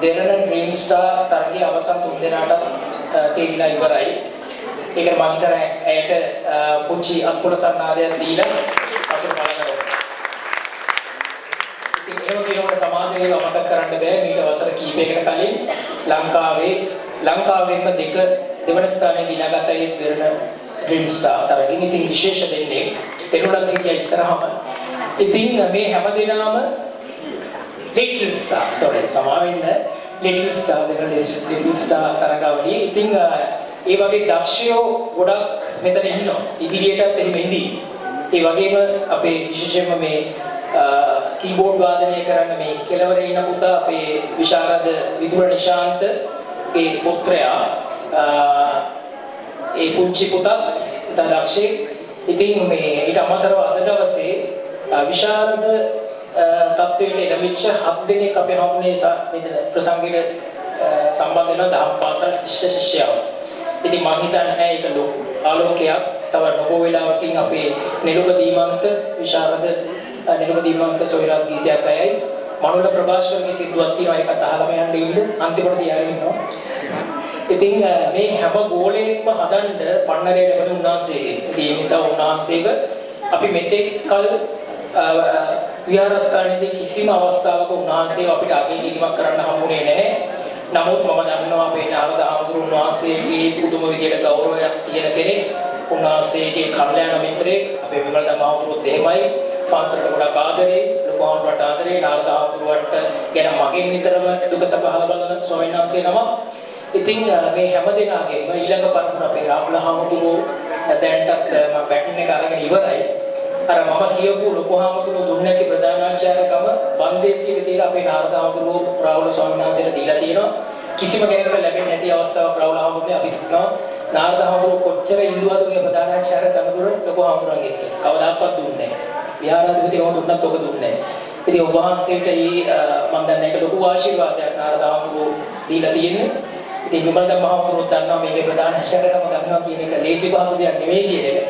දෙරණ ඩ්‍රීම් ස්ටාර් තරගයේ අවසන් 3 දෙනාට තේරිලා ඉවරයි. ඒකට මම හිතන්නේ ඇයට පුංචි අත්පොළ සන්නාදයක් දීලා අපිට බලන්න. ඉතින් ඒ වගේම සමාජයේ අමතක කරන්න බෑ මේක වසර කිහිපයකට කලින් ලංකාවෙම දෙවන ස්ථානයේ දිනාගත්ත ඒ දෙරණ ඩ්‍රීම් ස්ටාර් තරගයේ ඉතින් විශේෂ දෙන්නේ තෙරුණන් ගිය ඉස්සරහම ඉතින් මේ හැමදෙනාම ලිටල් ස්ටාර් තරගාවලියේ ඉතින් ඒ වගේ දක්ෂයෝ ගොඩක් මෙතන ඉන්නවා. ඉදිරියටත් එහෙම ඉඳී. ඒ වගේම අපේ විශේෂයෙන්ම මේ කීබෝඩ් වාදනය කරන මේ කෙළවරේ ඉන්න පුතා අපේ විශාරද විදුර නිශාන්ත ඒ පුත්‍රයා ඒ පුංචි පුතත් දක්ෂයෙක්. ඉතින් මේ ඊට අමතරව අද දවසේ විශාරද තත්ත්වයට එළඹිච්ච 7 දෙනෙක් අපේ හමුනේ ප්‍රසංගයට සම්බන්ධ වෙන දහම් පාසල් ශිෂ්‍යයෝ. ඉතින් මම හිතන්නේ ඒක ආලෝකයක්. තව නොබෝ වෙලාවකින් අපේ නිරුග දීමන්ත විශාරද නිරුග දීමන්ත සොයරත් ගීතයක් අයයි. මනෝල ප්‍රභාස්වරගේ සිද්ධාර්ථ තියෙනවා ඒකත් අහලම යන්න ඉන්න අන්තිමට තියාගෙන ඉන්නවා. ඉතින් මේ හැම ගෝලයක්ම හදන්න පන්නරේ ලැබෙන උන්වහන්සේගේ. ඒ නිසා උන්වහන්සේව අපි මෙතෙක් කල විහාරස්ථානයේදී කිසිම අවස්ථාවක උන්වහන්සේව අපිට අගයීමක් කරන්න හම්බුනේ නැහැ. නමුත් මම දන්නවා අපේ නාරද හාමුදුරුවෝ උන්වහන්සේගේ පුදුම විදියට ගෞරවයක් තියෙන කෙනෙක්. උන්වහන්සේගේ කල්යාණ මිත්‍රයෙක් අපේ විමලදම් හාමුදුරුවෝත් එහෙමයි. පාසලට ගොඩක් ආදරේ, ලොකු හාමුදුරුවන්ට ආදරේ, නාරද හාමුදුරුවන්ට ගැන මගෙන් නිතරම දුක සබහල බලන ස්වාමීන් වහන්සේ නම. ඉතින් මේ හැම දෙනාගේම ඊළඟ පරපුර අපේ රාහුල හාමුදුරුවෝ දැන්ටත් මම බැටන් එක අරගෙන ඉවරයි. අර මම කියපු ලොකු හාමුදුරුවෝ දුන්නේ නැති ප්‍රධානාචාර්යකම බන්දේසියේ තියලා අපේ නාරද හාමුදුරුවෝ රාහුල ස්වාමීන් වහන්සේට දීලා තියෙනවා. කිසිම කෙනෙකුට ලැබෙන්නේ නැති අවස්ථාවක් රාහුල හාමුදුරුවෝ අපි හිතනවා නාරද හාමුදුරුවෝ කොච්චර ඉල්ලුවද මේ ප්‍රධානාචාර්ය තනතුර ලොකු හාමුදුරුවන්ගේ කියලා. කවදාකවත් දුන්නේ නැහැ. විහාරාධිපති කම දුන්නත් ඔක දුන්නේ නැහැ. ඉතින් ඔබ වහන්සේට මම දන්නේ ඒක ලොකු ආශිර්වාදයක් නාරද හාමුදුරුවෝ දීලා තියෙන්නේ. ඉතින් විමල් දැන් මහතුරුත් දන්නවා මේකේ ප්‍රධාන හැෂරකම ගන්නවා කියන එක ලේසි පහසු දෙයක් නෙවෙයි කියන එක.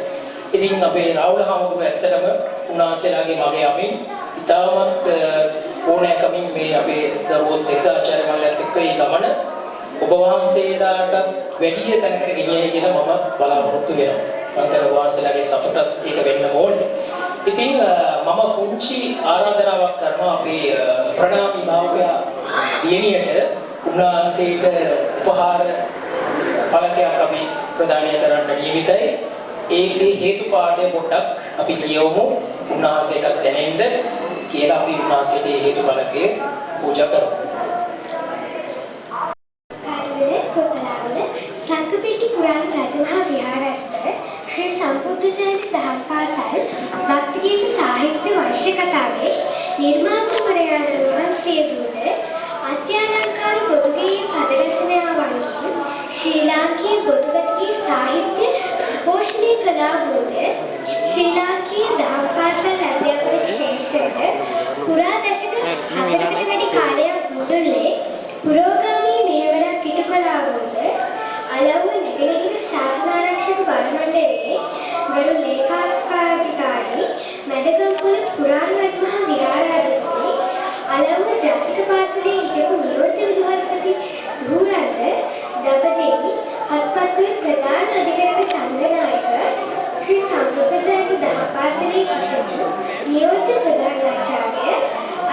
ඉතින් අපේ රාහුල හමුදුර ඇත්තටම උන්වහන්සේලාගේ මගේ අමින් ඉතාමත් ඕනෑකමින් මේ අපේ දරුවොත් එක්ක ආචාර්ය මල්ලත් එක්ක මේ ගමන ඔබ වහන්සේලාට වැඩි තැනකට ගෙනියයි කියලා මම බලාපොරොත්තු වෙනවා. මම හිතනවා ඔබ වහන්සේලාගේ සතුටත් ඒක වෙන්න ඕනේ. ඉතින් මම පුංචි ආරාධනාවක් කරනවා අපේ ප්‍රණාමී භාවය දියණියට උන්වහන්සේට උපහාර පළකයක් අපි ප්‍රදානය කරන්න නියමිතයි. ඒකේ හේතු පාඩය පොඩ්ඩක් අපි කියවමු. උන්වහන්සේට දැනෙන්න කියලා අපි උන්වහන්සේට හේතු පළකය පූජා කරමු. සංඝපිටි පුරාණ රජමහා විහාරස්ථ ශ්‍රී සම්බුද්ධ ජයන්ති දහම් පාසල් භක්ති ගීත සාහිත්‍ය වර්ෂ කතාවේ නිර්මාතෘවරයාණන් වහන්සේ දුන අත්‍යාලංකාර පොදුගේ පද රචනාවන්හි ශ්‍රී ලාංකීය පොදුගතගේ සාහිත්‍ය සුපෝෂණය කළා වූද ශ්‍රී ලාංකීය දහම් පාසල් අධ්‍යාපන ක්ෂේත්‍රයට පුරා දශක 4කට වැඩි කාලයක් මුළුල්ලේ පුරෝගාමී මෙහෙවරක් ඉටු කළා වූද අලව්ව නැගෙනහිර ශාසනාරක්ෂක බලමණ්ඩලයේ ගරු ලේකාධිකාරී මැදගම්පොළ පුරාණ රජමහා විහාරාධිපති අලව්ව ජාතික පාසලේ හිටපු නියෝජ්‍ය විදුහල්පති ධූරන්ත දඹදෙණි හත්පත්තුවේ ප්‍රධාන අධිකරණ සංඝනායක ශ්‍රී සම්බුද්ධ ජයන්ති දහම් පාසලේ හිටපු නියෝජ්‍ය ප්‍රධානාචාර්ය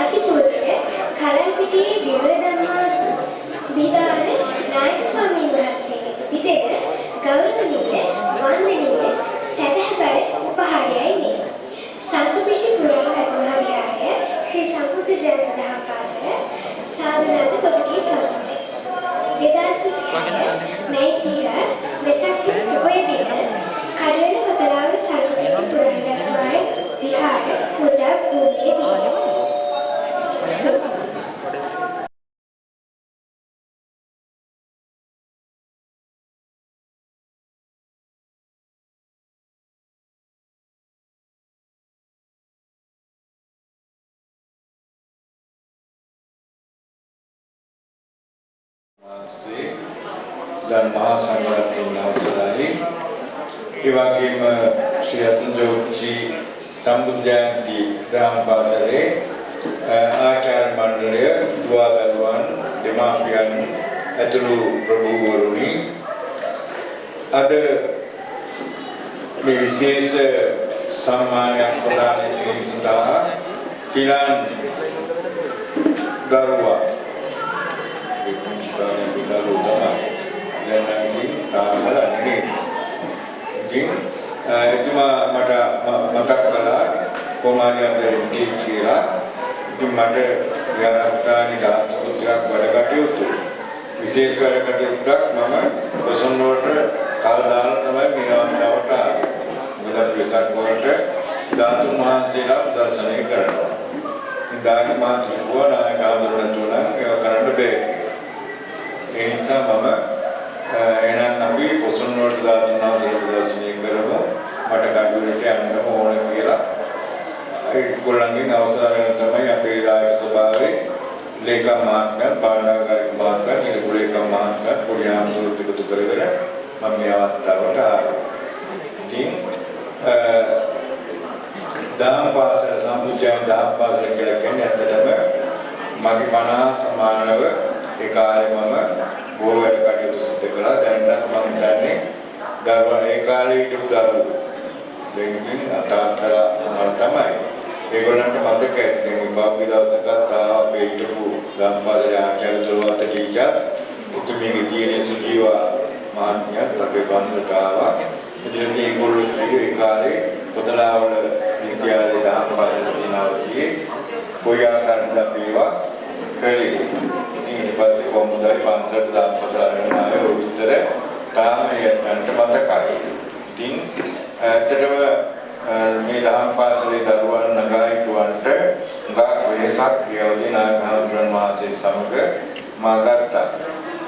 අතිපූජ්‍ය කලම්පිටියේ විමල ධම්මා විදාන නායක ස්වාමීන් වහන්සේගේ පිටේ ගෞරවනීය වන්දනීය සදහබර උපහාරයයි මේ. සංඝපිටි පුරාණ රජමහා විහාරය ශ්‍රී සම්බුද්ධ ජයන්ති දහම් පාසල සාධනාද පොදුගේ සංස්කෘතිය 2020 මැයි 30 වෙසක් පොහොය දින කඩවැල කොතලාව සංඝපිටි පුරාණ රජමහා විහාර පූජා භූමියේදී dan Mahasangharatun Awasarai Iwagim Sri Atunjauchi Sambudha Jayanti Daham Pasale Acara Mandalaya Dua Daluan Demapian Atulu Prabhu Waruni Ada විශේෂ සම්මානයක් ප්‍රදානය කිරීම සඳහා කිලන් දරුවා cuma mata kepala komaria dari kira itu mata diharapkan tidak seputar pada kaki itu विशेष pada kaki itu mama pesan noter kalau dalam namanya minum dawata mudah besar kote datu mahasiswa darsani kerana dari mahasiswa naik kalau tulang kerana lebih ini sama එනනම් අපි පොසොන් වලට දානවා දර්ශනය කරමු මට කඩුවලට යන්න ඕන කියලා ඒගොල්ලන්ගෙන් අවසර ගන්න තමයි අපේ දායක සභාවේ ලේකම් මහත්මයා පාලනාකාරී මහත්මයා තිලකුලේකම් මහත්මයා පොඩි ආමතුරුත් එකතු කරගෙන මම මේ අවස්ථාවට ආවා. ඉතින් දහම් පාසල සම්බුද්ධයන් දහම් පාසල කියලා කියන්නේ ඇත්තටම මගේ 50 සමානව ඒ කාලේ මම බොහෝ කටයුතු සිදු කළා. දැනට මම හිතන්නේ දරුවා ඒ කාලේ හිටපු දරුවෝ දෙකින් අතාත්තලා තමයි. ඒගොල්ලන්ට මතකයි මේ බාප්පි දවසකට අපේ හිටපු ගම්පාදේ ආචාර්ය දරුවාට ටීචර් උතුමිගේ දිනේ සුජීවා මහත්මියත් අපේ බන්දරට ආවා. ඉතින් ඒගොල්ලෝ ඒ කාලේ කොතලාවල විද්‍යාලයේ දහම් පාසල දිනවලදී කොයි ආකාරයකට අපේවා කළේ. ඊට පස්සේ කොමුදයි පන්සල් දාම් පතරන ආයේ උත්තර තාමයන්ට මතකයි. ඉතින් ඇත්තටම මේ දහම් පාසලේ දරුවන් නගාරිටුවන්ට ගා වෙහසක් කියවදී නායකහඳුරන් වාසේ සමග මා ගත්තා.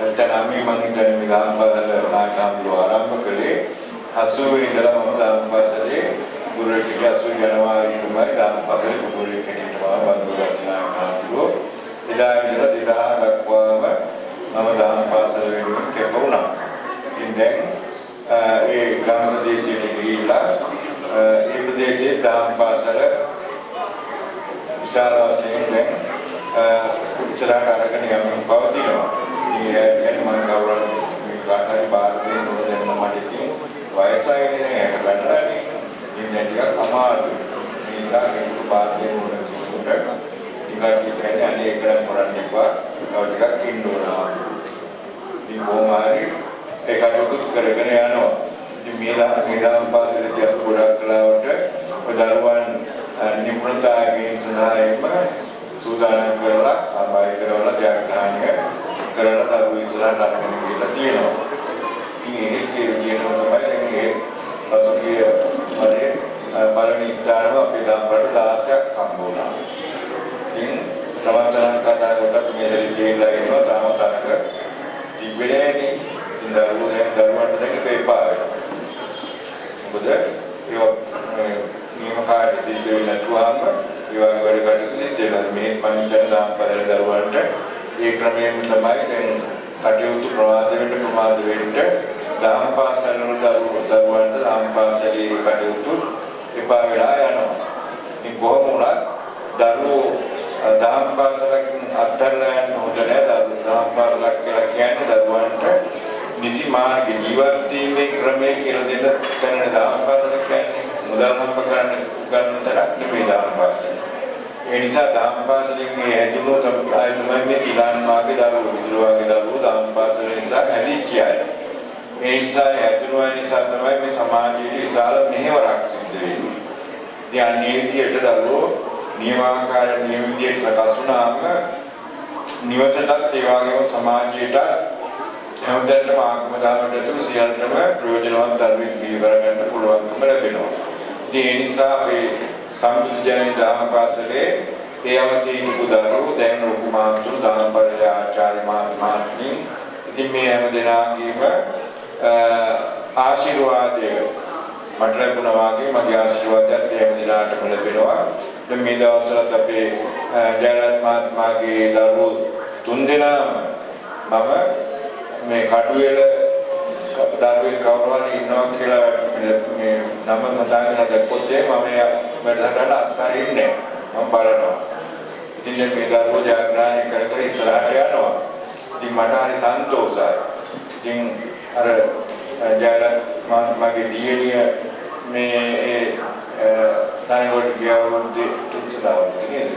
එතන මම හිතන්නේ මේ දහම් පාසල නායකහඳුර ආරම්භ කළේ 80 ඉඳලා මම දහම් පාසලේ ගුරු ශික්ෂා 80 ජනවාරි තුමයි දහම් පාසලේ ගුරු කෙනෙක්ව වන්දනා නායකහඳුර එදා ඉඳලා 2000 දක්වාම මම දහම් පාසල වෙනුවෙන් කැප වුණා. ඉතින් දැන් ඒ ගම් ප්‍රදේශයේ ගිහිල්ලා ඒ ප්‍රදේශයේ දහම් පාසල විශාල වශයෙන් දැන් ඉස්සරහට අරගෙන යමින් පවතිනවා. ඉතින් ඒ මම කවුරුන් මේ කාටරි බාරදී නොදැන්න මට ඉතින් වයසයිනේ නේද ගන්නලානේ. ඉතින් දැන් ටිකක් අමාරුයි. මේ නිසා මේක බාරදී නොදැන්න ටිකක් කියන්නේ අනේ එකලම් කරන්න එපා. තව ටිකක් ඉන්න ඕනවා. ඉතින් කොහොමhari ඒකට කරගෙන යනවා. ඉතින් මේ දහම් පාසලේදී අපි ගොඩක් කලාවට දරුවන් නිපුණතාවයෙන් සඳහාම සූදානම් කරලා ආබාය කරලා ජයග්‍රහණය කරලා දරුවෝ ඉස්සරහට අරගෙන ගිහලා තියෙනවා. ඉතින් ඒකේ විදියටම තමයි දැන් මේ පසුගිය වරේ පළවෙනි ඉස්තාරම අපේ දහම්පරට 16ක් හම්බ වුණා. ඉතින් සමහරවිට කතා කරලා මේ දෙවියන්ලා ඉන්නවා තාම තරක තිබෙන්නේ නේ. ඉතින් දරුවන්ට දැන් දෙපා වෙනවා. මොකද ඒක නියම කාර්ය සිද්ධ වෙන්නේ නැතුවම ඒ වගේ වැඩ කටයුතු සිද්ධ වෙනවා. මේ පංචන දහම්පර දරුවන්ට ඒ ක්‍රමයෙන් තමයි දැන් කටයුතු ප්‍රමාද වෙන්න දහම් පාසල් වල දරුවන්ට දහම් පාසලේ කටයුතු එපා වෙලා යනවා. ඉතින් කොහොම වුණත් දරුවෝ දහම් පාසලකින් අත්හැරලා යන්න හොඳ නැහැ. දහම් පාසලක් කියලා කියන්නේ දරුවන්ට නිසි මාර්ග ජීවත් වීමේ ක්‍රමය කියලා දෙන්න දැනන දහම් පාසල කියන්නේ මුදල් හම්බ කරන්න ගන්න තරක් නෙමෙයි දහම් පාසල. ඒ නිසා දහම් පාසලෙන් මේ හැදුණු තමයි මේ ඉලාන් මාගේ දරුවෝ විදුරවාගේ දරුවෝ දහම් පාසල නිසා හැදිච්ච අය. ඒ නිසා හැදුණු අය නිසා තමයි මේ සමාජයේ විශාල මෙහෙවරක් සිද්ධ වෙන්නේ. ඉතින් මේ විදිහට දරුවෝ නියමාකාර නියම විදිහට සකස් වුණාම නිවසටත් ඒ වගේම සමාජයට හැමදෙයක්ම ආගම දානට ඇතුළු සියල්ලටම ප්‍රයෝජනවත් ධර්මයක් බිහි කරගන්න පුළුවන්කම ලැබෙනවා. ඒ නිසා මේ සම්පූර්ණ දහම් පාසලේ ඒ අවදී කුදරු දැන් ලොකු මාතුරු දහම් පාසලේ ආචාර්ය මාත්මී ඉතින් මේ හැම දෙනාගේම ආශිර්වාදය මට ලැබුණා වගේ මගේ ආශිර්වාදයත් හැම දිනාටම ලැබෙනවා. දැන් මේ දවස්වලත් අපේ ජයරත් මහත්මයාගේ දරුවෝ 3 දෙනා මම මේ කඩුවෙල දරුවෙක් කවුරු හරි ඉන්නවා කියලා මේ නම සදාගෙන දැක්කොත් මම වැඩසටහන අත්හරින්නේ මම බලනවා. ඉතින් මේ දරුවෝ ජයග්‍රහණය කර ඉස්සරහට යනවා. ඉතින් මට හරි සන්තෝෂයි. ඉතින් අර ජයරත් මගේ දියණිය මේ තනකොට ගියවුත් ඉස්සරහට නේද?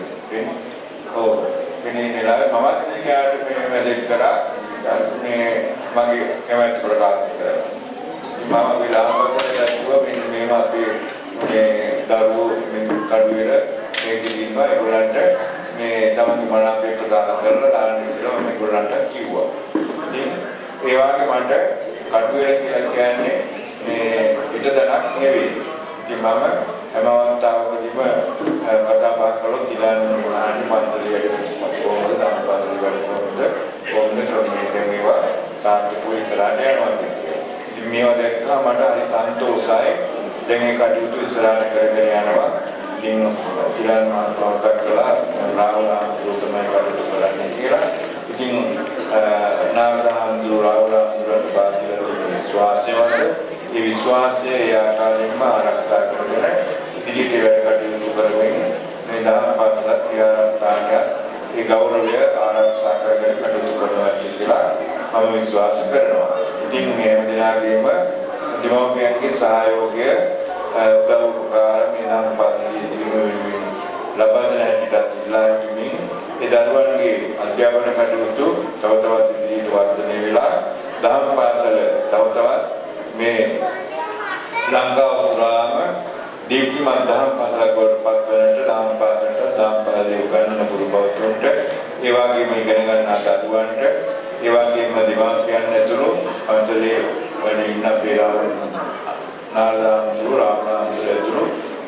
ඔව්. මෙන්න නේද මම ඊට මේ මැසේජ් කරා මේ මගේ කැමැත්ත ප්‍රකාශ කරා. මම විලාපකට දැක්වුවා මෙන්න මේව අපේ මේ දරුවෝ මේ කඩුවෙල මේකේ ඉන්නවා ඒගොල්ලන්ට මේ තමයි මනාපේ ප්‍රකාශ කරලා දාන්න කියලා මම ඒගොල්ලන්ට කිව්වා. ඉතින් ඒ වගේ මට කඩුවෙල කියලා කියන්නේ මේ පිටදණක් නෙවෙයි. ඉතින් මම හැම අවස්ථාවකදීම කතා බහ කළොත් ඉලාන මොනානි පන්සලට කොහොමද දානපාසල වැඩ කොහොමද ක්‍රමයේ මේවා සාර්ථකව ඉස්සරහට යනවා. ඉතින් මේවා දැක්කම මට හරි සන්තෝෂයි. දැන් මේ කටයුතු ඉස්සරහට කරගෙන යනවා. ඉතින් ඉලාන මාතෘකාවක් කළා රාහුල අන්තුරුතමයි කටයුතු කරන්නේ කියලා. ඉතින් නාගරහඳුර රාහුල අන්තුරට බාධිලා තියෙන විශ්වාසය වල ඒ විශ්වාසය ඒ ආකාරයෙන්ම ආරක්ෂා කරගෙන ඉදිරියට වැඩ කටයුතු කරමින් මේ දහම් පාසලත් විහාරස්ථානය ඒ ගෞරවය ආරක්ෂා කරගෙන කටයුතු කරනවා කියලා මම විශ්වාස කරනවා. ඉතින් මේ හැම දිනකෙම දෙමව්පියන්ගේ සහයෝගය උදව් උපකාර මේ දහම් පාසලේ ලබා දෙන හැටියට ඉල්ලා සිටිමින් ඒ දරුවන්ගේ අධ්‍යාපන කටයුතු තව තවත් ඉදිරියට වර්ධනය වෙලා දහම් පාසල තව තවත් මේ ලංකාව පුරාම දීප්තිමත් දහම් පාසලක් බවට පත් වන්නට දහම් පාසලේ උගන්වන ගුරු බෞද්ධන්ට ඒ වගේම ඉගෙන ගන්න දරුවන්ට ඒ වගේම දෙමාපියන් ඇතුළු පන්සලේ වැඩ ඉන්න පෙරාවල් නාලදාම්තුරු රාමනාම්තුරු ඇතුළු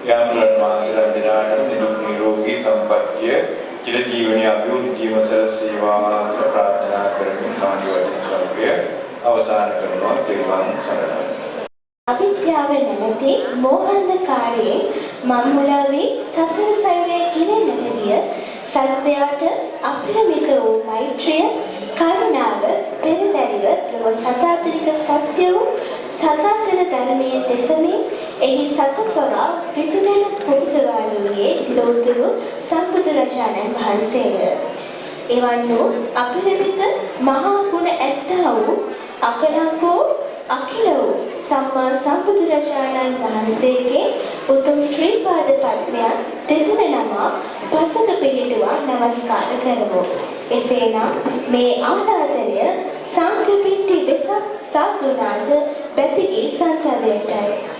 යම්ලන් මහන්සියලා දිනාට නිරෝගී සම්පත්තිය චිර ජීවනයේ අභිවෘද්ධියම සේවා ප්‍රාර්ථනා කරමින් සාන්තිවත්ව ස්වල්පය අවසන් කරනවා. තෙරුවන් සරණයි. අවිද්‍යාව නැමැති මෝහන්ධකාරයේ මම්මුලාවේ සසර සයුරේ ගිලෙන්නට විය සත්වයාට අපරිමිත වූ මෛත්‍රිය කරුණාව පෙරදැරිව ලොව සදාතනික සත්‍ය වූ සදාතන ධර්මයේ දෙසමින් එහි සතපවා විදුලන පුරුදවාලුවේ ලෝතුරු සම්බුදුරජාණන් වහන්සේය. එවන් වූ අපිරිමිත මහා ගුණ ඇත්තා වූ අකලංකෝ අඛිල වූ සම්මා සම්බුදුරජාණන් වහන්සේගේ උතුම් ශ්‍රී පාද පද්මයන් දෙතුන නමක් පසක පිළිටුවා නමස්කාර කරමු. එසේනම් මේ ආරාධනය සංඝ පිට්ටි වෙසක් සාදුනාද බැතිගී සංසදයටයි.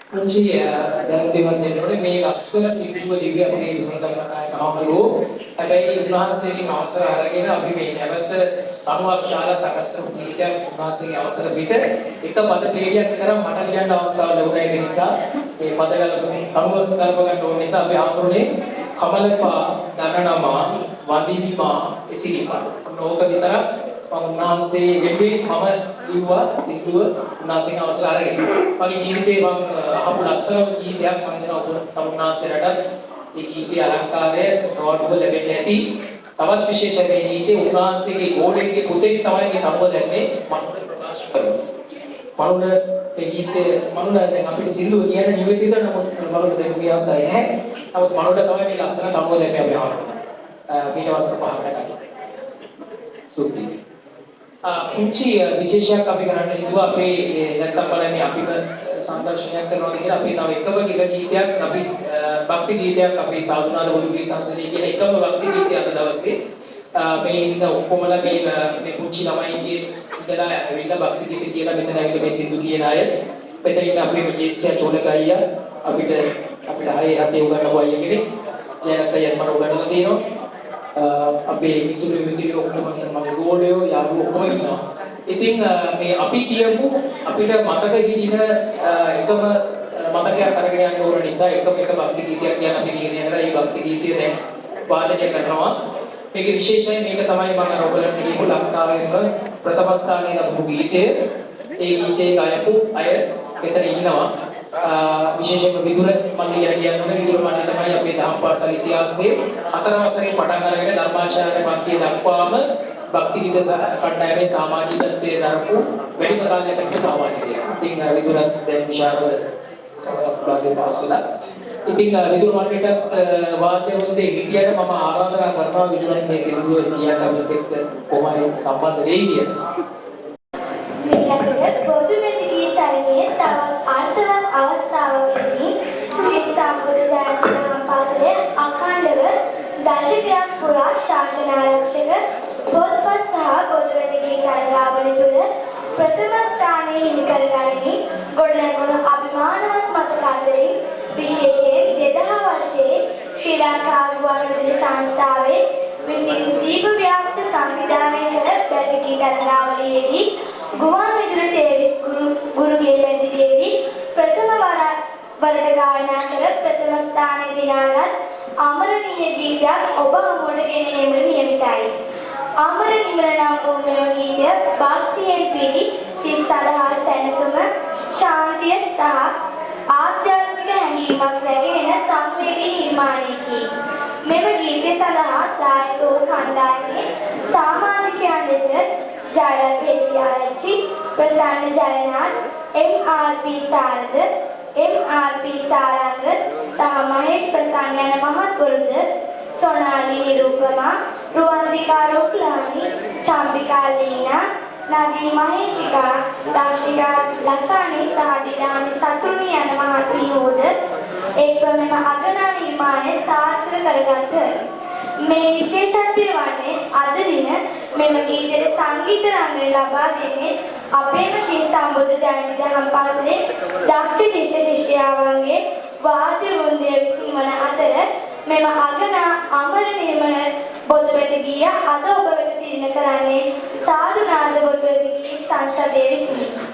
පුංචි දැනුම් දෙන්න ඕනේ මේ ලස්සන සිද්ධිය දිව්‍ය අපේ විමුක්තකරණය කාමරෝ හැබැයි උන්වහන්සේගේ අවසර අරගෙන අපි මේ නැවත තනුවක් ශාලා සකස් කරපු ගීතයක් උන්වහන්සේගේ අවසර පිට එක පද තේරියක් කරන් මට ලියන්න අවස්ථාව ලැබුණා ඒ නිසා මේ පද ගලපන්නේ තනුවක් ගලප ගන්න ඕන නිසා අපි ආමුනේ කමලපා දනනමා වන්දිදිමා එසිරිපා නෝක විතර උන්වහන්සේ වෙන්නේ මම ලිව්වා සින්දුව උන්වහන්සේගේ අවසර අරගෙන මගේ ජීවිතේ මම අහපු ලස්සන ගීතයක් මම හිතනවා උන්වහන්සේට ඒ ගීතයේ අලංකාරය නෝට්බුක ලැබෙන්නේ නැති තවත් විශේෂ මේ ගීතේ උන්වහන්සේගේ ගෝලෙන්ගේ පුතෙක් තමයි මේ තනුව දැම්මේ මනුල ප්‍රකාශ කරනවා මනුල ඒ ගීතේ මනුල දැන් අපිට සින්දුව කියන නිවේදිත නමුත් මනුල දැන් මේ අවස්ථාවේ නැහැ නමුත් මනුල තමයි මේ ලස්සන තනුව දැම්මේ අපි අහනවා ඊට වස්තු පහකට ගන්න සුද්ධි පුංචි විශේෂයක් අපි කරන්න හිතුවා අපේ නැත්තම් බලන්නේ අපිම සංදර්ශනයක් කරනවා කියලා අපි තව එකම ගීතයක් අපි භක්ති ගීතයක් අපි සාදුනාද බුදුගේ සංසදේ කියන එකම භක්ති ගීතය අද දවසේ මේ ඉන්න ඔක්කොමලා මේ පුංචි ළමයින්ගේ ඉඳලා ඇවිල්ලා භක්ති ගීත කියලා මෙතන ඇවිල්ලා මේ සින්දු කියන අය මෙතන ඉන්න අපේ ජේෂ්ඨ චෝලක අයියා අපිට හරිය හතේ උගන්වපු අයියා කෙනෙක් ජයනත් අයියා මට උගන්වලා තියෙනවා අපේ මිතුරු ඔක්කොම මගේ ගෝලයෝ යාළුවෝ ඔක්කොම ඉන්නවා. ඉතින් මේ අපි කියපු අපිට මතක හිටින එකම මතකයක් අරගෙන යන්න ඕන නිසා එකම එක භක්ති ගීතයක් කියන අපි කියන යනවා. මේ භක්ති ගීතය දැන් වාදනය කරනවා. මේකේ විශේෂය මේක තමයි මම අර ඔයගලන්ට කියපු ලංකාවේම ප්‍රථම ස්ථානයේ ලැබපු ගීතය. ඒ ගීතේ ගායපු අය මෙතන ඉන්නවා. විශේෂයෙන්ම විදුර මණ්ඩලය කියන්නේ විදුර මණ්ඩලය තමයි අපේ දහම් පාසල් ඉතිහාසයේ 4 වසරේ පටන් අරගෙන ධර්මාචාර්ය පන්තිය දක්වාම භක්ති ගීත කණ්ඩායමේ සමාජිකත්වයේ දරපු වැඩිම කාලයකට සමාජිකය. ඉතින් විදුරත් දැන් විශාරද භාග්‍ය පාසල. ඉතින් විදුර මණ්ඩලයට වාද්‍ය වෘන්දේ හිටියට මම ආරාධනා කරනවා විදුරන් මේ සින්දුව කියන්න අපිට එක්ක කොහොමද සම්බන්ධ වෙයි කියලා. ඊළඟට පොදු වෙදිගේ සරණියේ තවත් අර්ථවත් අවස්ථාවක් ලෙසින් ශ්‍රී සම්බුද්ධ ජයන්ති පාසලේ අඛණ්ඩව දශකයක් පුරා ශාසන ආරක්ෂක පොත්පත් සහ පොදු වෙදිගේ තරගාවලිය තුළ ප්‍රථම ස්ථානයේ හිමි කරගනිමින් ගොඩනැගුණු අභිමානවත් මතක අතරින් විශේෂයෙන් 2000 වර්ෂයේ ශ්‍රී ලංකා ගුවන්විදුලි සංස්ථාවේ විසින් දීප ව්‍යාප්ත සංවිධානය කළ වෙදිගේ තරගාවලියේදී ගුවන් විදුලි තේවිස් ගුරුගේ වැඳියේදී ප්‍රථම වරට ගායනා කළ ප්‍රථම ස්ථානයේ දිනාගත් අමරණීය ගීතයක් ඔබ හමුවට ගෙන ඒමට නියමිතයි. අමර නිමල නම් වූ මෙම ගීතය භක්තියෙන් පිරි සිත සඳහා සැනසුම, ශාන්තිය සහ ආධ්‍යාත්මික හැඟීමක් රැගෙන සංවේදී නිර්මාණයකි. මෙම ගීතය සඳහා දායක වූ කණ්ඩායමේ සමාජිකයන් ලෙස ජයලත් හෙට්ටිආරච්චි, ප්‍රසන්න ජයනාත්, එම්.ආර්.පී. සාරද, එම්.ආර්.පී. සාරංග සහ මහේෂ් ප්‍රසන්න යන මහත්වරුද, සොනාලි නිරූපමා, රුවන්දිකා රොක්ලානි, චම්පිකා ලීනා, නදී මහේෂිකා, රාශිකා ලසානි සහ ඩිලානි චතුර්ණි යන මහත්මියෝද එක්වම අගනා නිර්මාණය සාර්ථක කරගත් මේ විශේෂත්වය වන්නේ අද දින මෙම ගීතයට සංගීත රංගනය ලබා දෙන්නේ අපේම ශ්‍රී සම්බුද්ධ ජයන්ති දහම් පාසලේ දක්ෂ ශිෂ්‍ය ශිෂ්‍යාවන්ගේ වාද්‍ය වෘන්දය විසින් වන අතර මෙම අගනා අමර නිර්මල බොදුබැද ගීය අද ඔබ වෙත තිරින කරන්නේ සාදුනාද බොදුබැද ගී සංසදයේ විසිනි.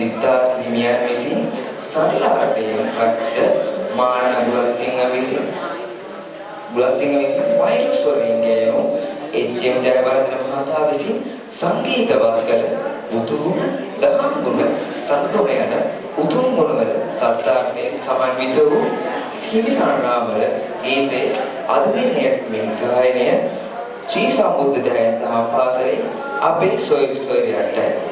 සිද්ධාර්ථ හිමියන් විසින් සරලාටයෙන් රචිත මාන බුලත්සිංහ විසින් වෛරස් වලින් ගේනු එච්.එම්. ජයවර්ධන මහතා විසින් සංගීතවත් කළ බුදුගුණ දහම් ගුණ සත්ගුණ යන උතුම් ගුණවල සත්‍යාර්ථයෙන් සමන්විත වූ හිමි සංග්‍රාමවල ගීතේ අද දිනයේ මේ ගායනය ශ්‍රී සම්බුද්ධ ජයන්ති පාසලේ අපේ සොයුරියට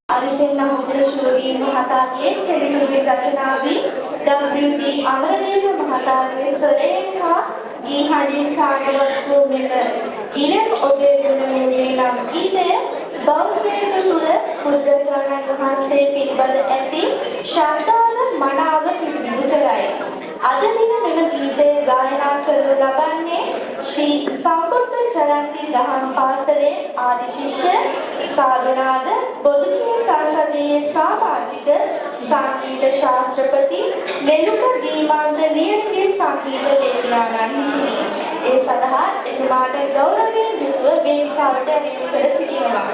අරිසෙන් අහුරශූරී මහතාගේ ටෙලිවිෂන් රචනාවේ W.D. අමරදේව මහතාගේ ස්වරයෙන් හා ගීහඬින් කාණ්ඩවත් වූ මෙම ඉරම් ඔබේ ගුණමූලී නම් ගීතය බෞද්ධයක තුළ බුදුරජාණන් වහන්සේ පිළිබඳ ඇති ශ්‍රද්ධාව මනාව පිළිබිඹු කරයි. අද දින මෙම ගීතය ගායනා කරනු ලබන්නේ ශ්‍රී සම්බුද්ධ ජයන්ති දහම් පාසලේ ආදි ශිෂ්‍ය සාධනාද බොදුනිය සංසදයේ සමාජික සංගීත ශාස්ත්‍රපති මෙලුක දීමාන්ත නියමගේ සංගීත වේදිකාවන් විසිනි. ඒ සඳහා එතුමාට ගෞරවයෙන් යුතුව වේදිකාවට ඇරයුම් කර සිටිනවා.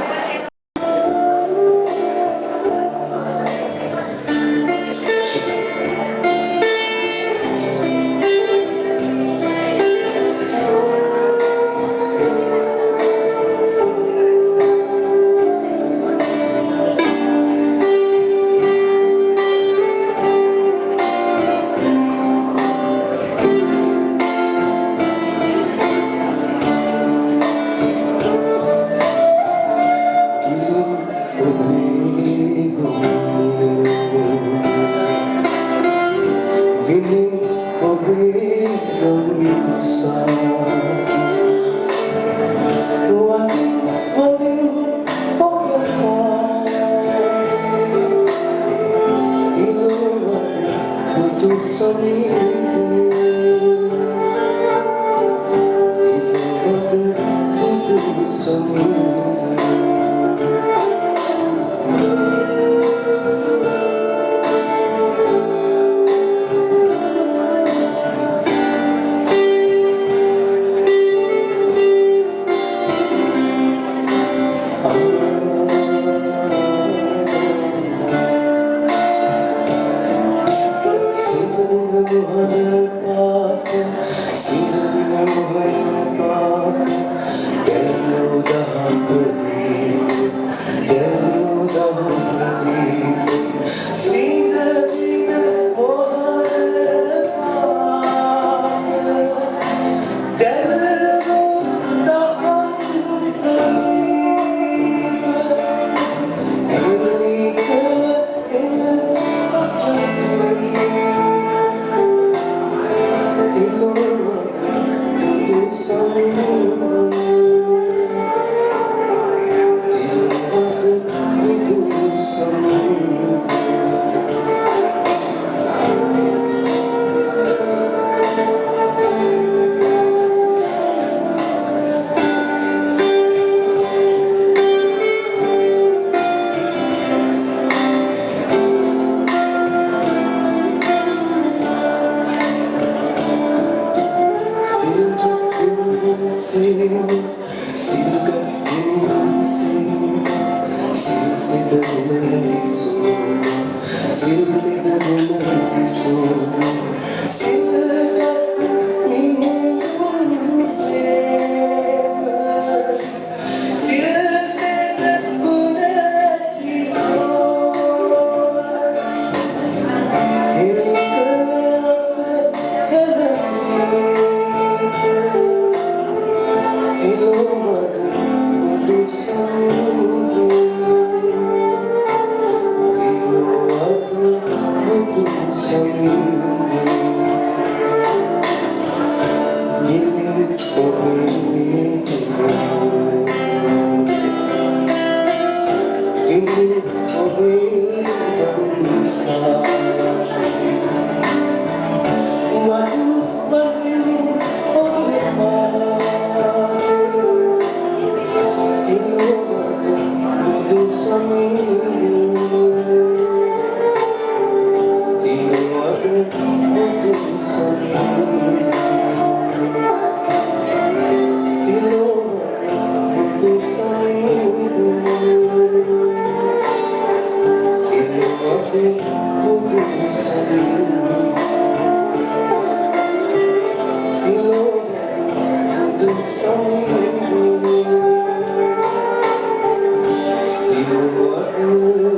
You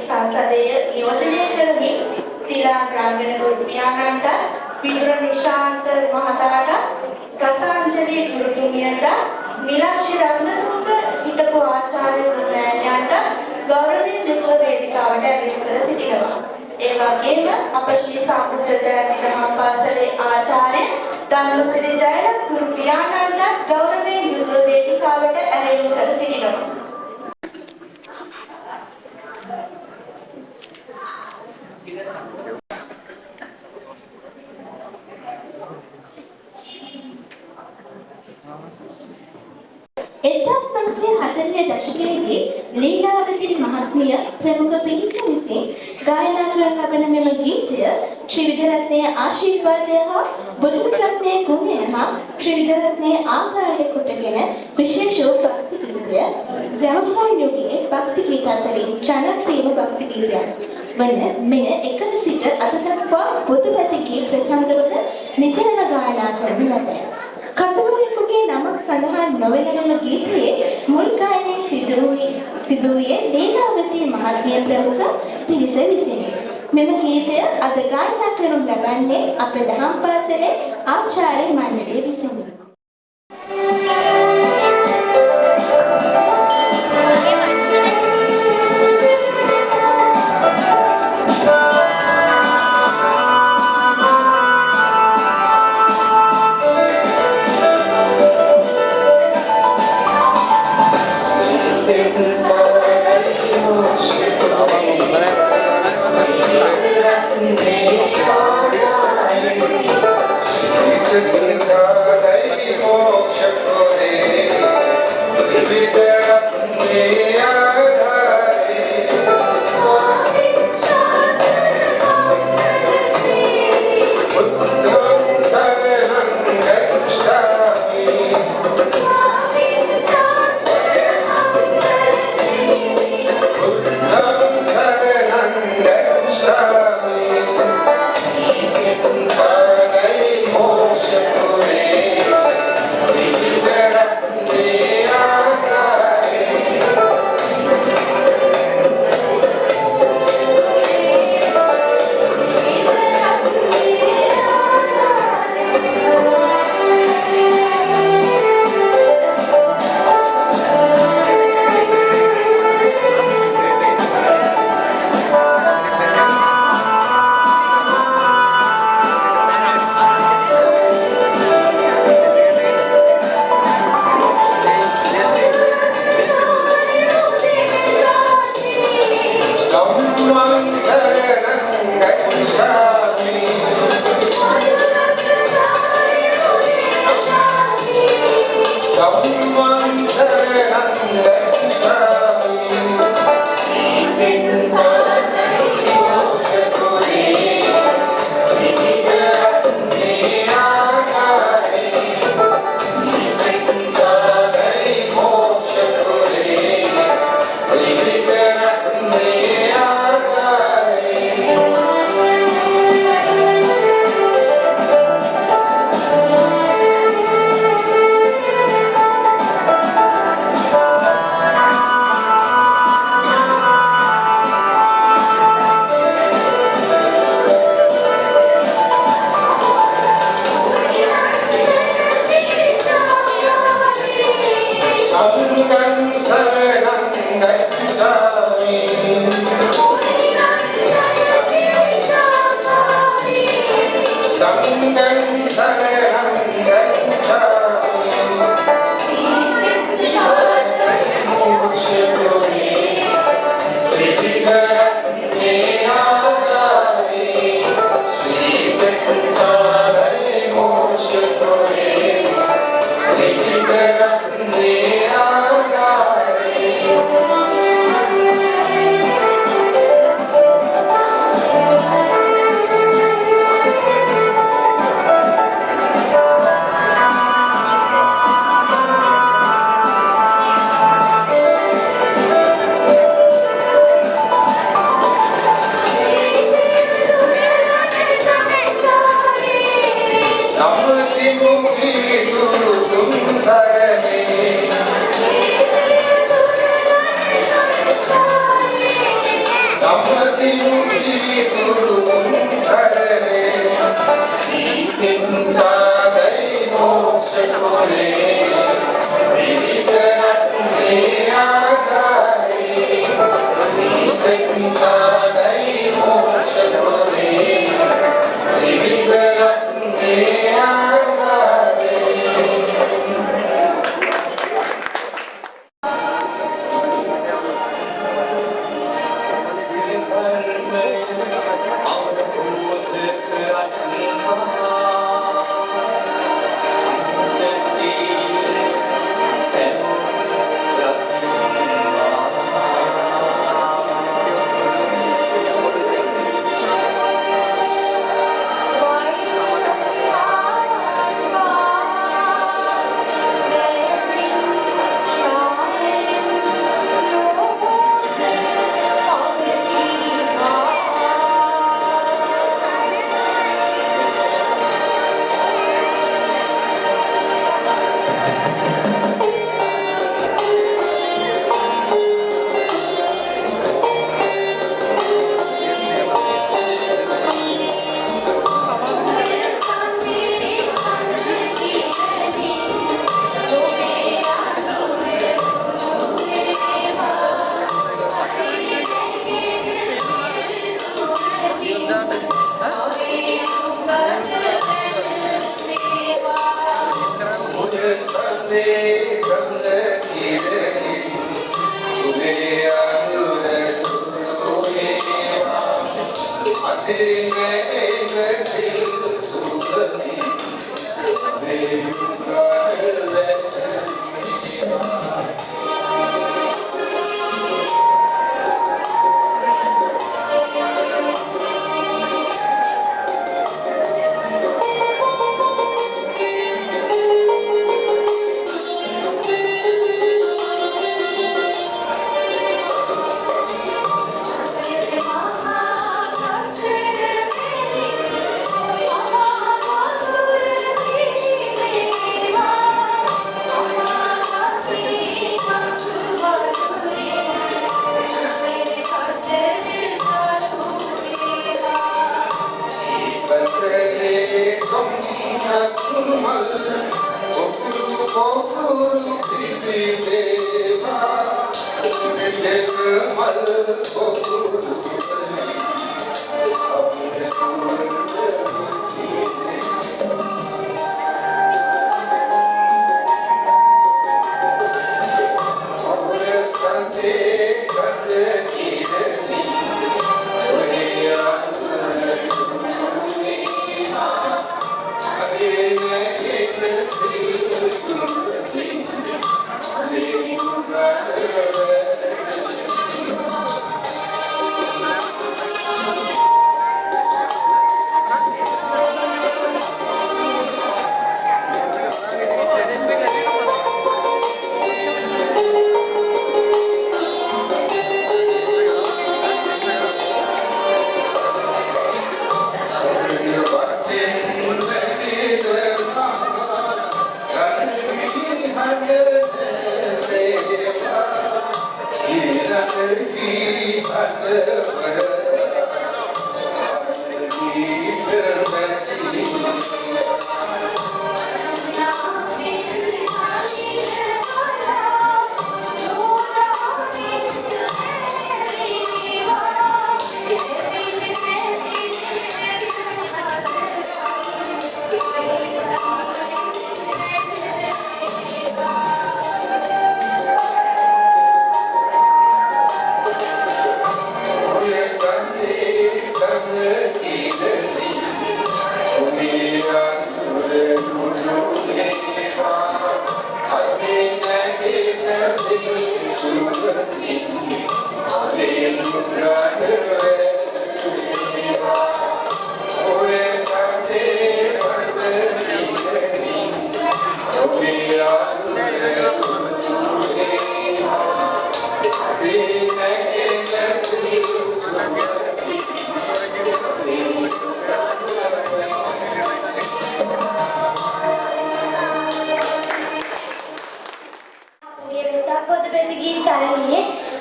සංසදයේ නියෝජනය කරමින් තිලා ග්‍රාමීණ ගුරුපියාණන්ට විදුර නිශාන්ත මහතාට රසාංජලි ගුරුතුමියට මිලාශි රත්නතුංග හිටපු ආචාර්ය ගුරුමෑණියන්ට ගෞරවයෙන් යුක්ත වේදිකාවට ඇවිත් කර සිටිනවා. ඒ වගේම අප ශ්‍රී සම්බුද්ධ ජයන්ති දහම් පාසලේ ආචාර්ය ධම්මසිරි ජයලත් ගුරුපියාණන්ට ගෞරවයෙන් යුක්ත වේදිකාවට ඇවිත් කර සිටිනවා. දශකයේදී ලීලාවති මහත්මිය ප්‍රමුඛ පිරිස විසින් ගායනා කරන ලබන මෙම ගීතය ශ්‍රී විද්‍යාරත්නයේ ආශිර්වාදය හා බුදුන් රත්නයේ ගුණය හා ශ්‍රී විද්‍යාරත්නයේ ආකාරය කොටගෙන විශේෂ භක්ති ගීතය ග්‍රැමෆෝන් යුගයේ භක්ති ගීත අතරින් ජනප්‍රියම භක්ති ගීතයක් වන මෙය එකද සිට අද දක්වා බුදුපැති ගීත ප්‍රසංගවල නිතරම ගායනා කරනු ලබයි. කතුවරයෙකුගේ නමක් සඳහන් නොවන මෙම ගීතයේ මුල් ගායනය සිදු වූයේ ලීලාවති මහත්මිය ප්‍රමුඛ පිරිස විසිනි. මෙම ගීතය අද ගායනා කරනු ලබන්නේ අපේ දහම් පාසලේ ආචාර්ය මණ්ඩලය විසිනි.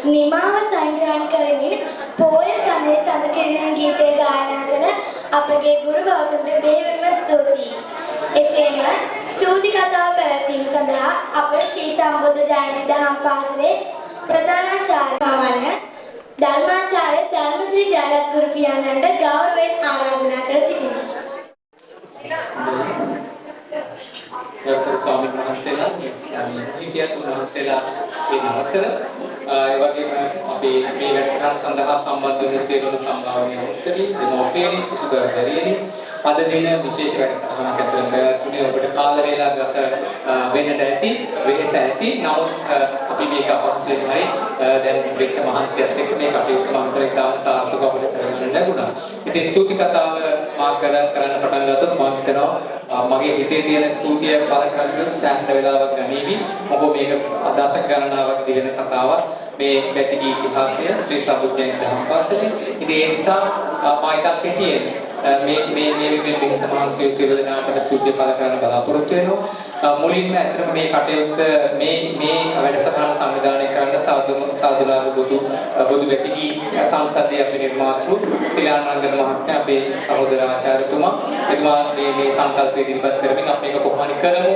නිමාව සංග්‍රහණ කරමින් පෝය සඳේ සමකිරණ ගීතය ගායනා කළ අපගේ ගුරු බෞද්ධ බේවම ස්තුතියි. එසේම ස්තුති කතාව පැවැත්වීම සඳහා අප ශ්‍රී සම්බුද්ධ ජයන්ති දහම් පාසලේ ප්‍රධානාචාර්ය වවන්න ධර්මාචාර්ය ධර්මශ්‍රී ජයලත් ගුරු පියාණන්ට ගෞරවයෙන් ආරාධනා කර සිටිනවා. ගෞරවනීය ස්වාමීන් වහන්සේලා, හිටියත් වහන්සේලා මේ අවසර ඒ වගේම අපි මේ වැඩසටහන සඳහා සම්බන්ධ වන සියලුම සම්භාවනීය උත්තරී දෙමෝපියනි සිසුදරදරියනි අද දින විශේෂ වැඩසටහනක් ඇතුළත තුනේ ඔබට කාල වේලා ගත වෙන්නට ඇති වෙහෙස ඇති. නමුත් අපි මේක අපහසුයෙන් හරි දැන් වෙච්ච මහන්සියත් එක්ක මේ කටයුතු සම්පූර්ණ සාර්ථකව අපිට කරගන්න ලැබුණා. ඉතින් ස්තුති කතාව මා කරන්න පටන් ගත්තොත් මම හිතනවා මගේ හිතේ තියෙන ස්තුතිය පළ කරගන්නත් සෑහෙන වෙලාවක් ගනීවි. ඔබ මේක දශක ගණනාවක් දිවෙන කතාවක්. මේ වැතිගී ඉතිහාසය ශ්‍රී සම්බුද්ධ ජයන්ති දහම් පාසලේ. ඉතින් ඒ නිසා මා එකක් හිටියේ මේ සමාන්සිය සියලු දෙනාටම ස්තුතිය පළ කරන්න බලාපොරොත්තු වෙනවා. මුලින්ම ඇත්තටම මේ කටයුත්ත මේ වැඩසටහන සංවිධානය කරන්න සාදුනාරු බුදු වැතිගී සංසදයේ අපේ නිර්මාතෘ තිලානන්දන මහත්මයා අපේ සහෝදර ආචාර්යතුමා එතුමා මේ සංකල්පය ඉදිරිපත් කරමින් අපි මේක කොහොමද කරමු.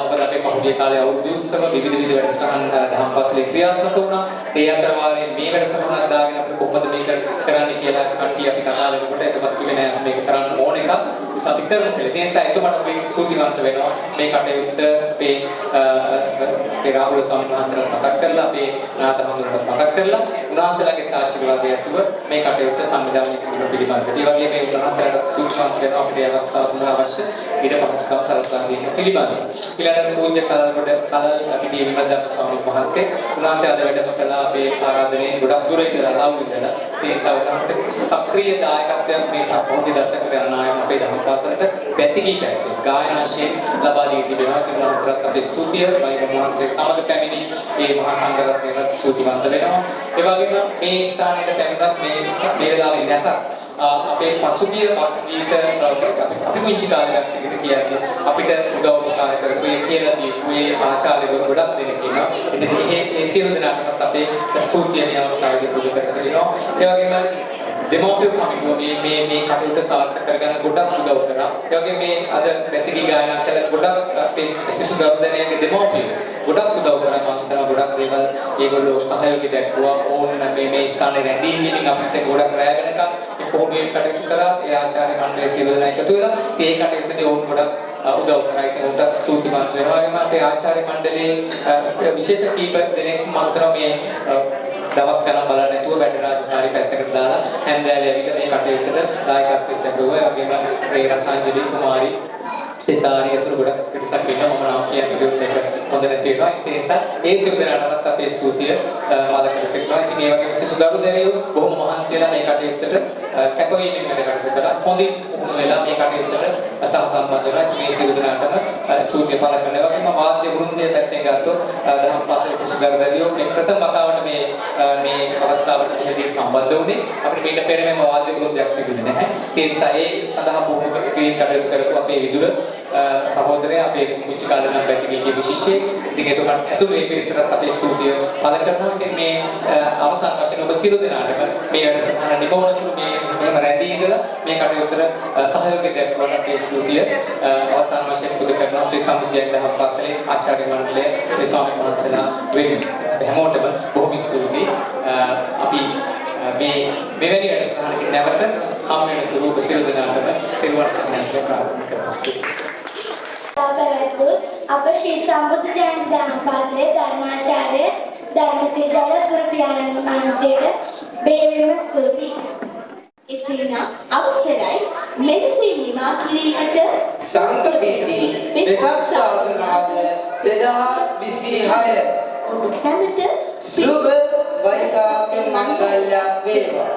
මොකද අපේ පහුගිය කාලේ අවුරුදු 20ම විවිධ වැඩසටහන් දහම් පාසලේ ක්‍රියාත්මක වුණා. ඒ අතර වාරේ මේ වැඩසටහන දාගෙන අපිට කොහොමද මේක කරන්න කියලා කට්ටිය අපි කතා කරනකොට එතුමත් කිව්වේ නෑ මේක කරන්න ඕන එකක්. නිසා අපි කරමු කියලා. ඒ නිසා එතුමාට අපි ස්තුතිවන්ත වෙනවා. මේ කටයුත්ත අපේ රාහුල ස්වාමීන් වහන්සේට මතක් කරලා අපේ නාත හඳුනනට මතක් කරලා උන්වහන්සේලාගේ ආශිර්වාදය ඇතුව මේ කටයුත්ත සංවිධානය කිරීම පිළිබඳව. ඒ වගේම මේ උන්වහන්සේලාට ස්තුතිවන්ත වෙනවා අපේ අවස්ථාව සඳහා අවශ්‍ය ඊට පහසුකම් සලසා දීම පිළිබඳව. ඊළඟට පූජ්‍ය කලකට අපිට විමදම් ස්වාමීන් වහන්සේ උන්වහන්සේ අද වැඩම කළා අපේ ආරාධනෙන් ගොඩක් දුර ඉඳලා ආවු ඉඳලා ඒ නිසා උන්වහන්සේ සක්‍රීය දායකත්වයක් මේ පොඩි දශක ගණනාවක් අපේ දහම් පාසලට පැතිකී පැත්තේ ගායනාශයෙන් ලබා දී තිබෙනවා. ඒ උන්වහන්සේට අපේ ස්තුතිය වහන්සේ සමග පැමිණි මේ මහා සංඝරත්නයට ස්තුතිවන්ත වෙනවා. ඒ වගේම මේ ස්ථානයට පැමිණත් මේ වෙලාවේ නැතත් අපේ පසුගිය ගීත අපි මුංචි කාලයක් තිබිට කියන්නේ අපිට උදව් උපකාර කරපු ඒ කියලා මේ ආචාර්යවරු ගොඩක් දෙනෙක් ඉන්නවා. ඉතින් මේ සියලු දෙනාටත් අපේ ස්තුතිය මේ අවස්ථාවේදී පුදු කර සිටිනවා. ඒ වගේම දෙමෝපිය කමිටුව මේ කටයුත්ත සාර්ථක කරගන්න ගොඩක් උදව් කරා. ඒ වගේ මේ අද වැතිරි ගායනා කළ ගොඩක් අපේ සිසු දරුදනයගේ දෙමෝපිය ගොඩක් උදව් කරා. මම හිතනවා ගොඩක් දේවල් ඒගොල්ලෝ සහයෝගය දැක්වුවා. ඕන මේ ස්ථානයේ රැඳී ඉන්න අපිට ගොඩක් රැ වෙනකම් පොඩි කටයුතු කරා. ඒ ආචාර්ය මණ්ඩලයේ සියලු දෙනා එකතු වෙලා ඒ කටයුත්තේ ඕන ගොඩක් උදව් කරා. ඒක උන්ට ස්තුතිවන්ත වෙනවා. ඒ වගේම අපේ ආචාර්ය මණ්ඩලයේ විශේෂ කීප දෙනෙක් මම හිතනවා මේ දවස් ගණන් බලන්න නැතුව වැඩ රාජකාරී පැත්තකට දාලා හැන්දෑවේ ඇවිල්ලා මේ කටයුත්තට දායකත්වයෙන් සැපයුවා. ඒ වගේම මේ රසාංජලි කුමාරි සිතාරිය අතර ගොඩක් පිටසක් ඉන්නවා. මම නම් කියන්නේ ඒක හොඳ නැති වෙනවා. ඒ නිසා ඒ සියලු දෙනාටත් අපේ ස්තුතිය පාදක කරසිටනවා. ඉතින් ඒ වගේම සිසු දරුදැරියෝ බොහොම මහන්සියලා මේ කටයුත්තට කැපවීමෙන් වැඩ කටයුතු කළා. හොඳින් උණු වෙලා මේ කටයුත්තට සම්බන්ධ වෙලා මේ සියලු දෙනාටම ස්තුතිය පාදක කරනවා. ඒ වගේම වාද්‍ය වෘන්දය පැත්තෙන් ගත්තොත් දහම් පාසලේ සිසු දරුදැරියෝ මේ ප්‍රථම වතාවට මේ අවස්ථාවට මෙහෙදී සම්බන්ධ වුණේ. අපිට මේක පෙර මෙම වාද්‍ය වෘන්දයක් තිබුණේ නැහැ. ඒ නිසා ඒ සඳහා බොහොම කටයුතු කරපු අපේ විදුර සහෝදරයා අපේ කුංචි කාලේ නම් පැතිකීගේ විශේෂයෙන් ඉතින් ඒකට ඇතුළු මේ පිරිසට අපේ ස්තුතිය පළ කරනවා. ඉතින් මේ අවසාන වශයෙන් ඔබ සියලු දෙනාටම මේ වැඩසටහන නිමවනතුරු මෙහෙම රැඳී ඉඳලා මේ කටයුත්තට සහයෝගය දක්වන අපේ ස්තුතිය අවසාන වශයෙන් පුද කරනවා ශ්‍රී සම්බුද්ධ ජයන්ති දහම් පාසලේ ආචාර්ය මණ්ඩලය ශ්‍රී ස්වාමීන් වහන්සේලා වෙනුවෙන් හැමෝටම බොහොම ස්තුතියි. අපි මෙවැනි වැඩසටහනකින් නැවත හම් වෙන තුරු ඔබ සියලු දෙනාටම පෙරවස් සම්මානයට ප්‍රාර්ථනා කරනවා. අප ශ්‍රී සම්බුද්ධ ජයන්ති දහම් පාසලේ ධර්මාචාර්ය ධර්මශ්‍රී ජයලත් ගුරු පියාණන් වහන්සේට බෙහෙවින්ම ස්තුතියි. එසේනම් අවසරයි මෙලෙසින් නිමා කිරීමට සංකපේටි වෙසක් සාධනාද 2026 ඔබ සැමට සුබ වෛසාඛ මංගල්‍ය වේවා.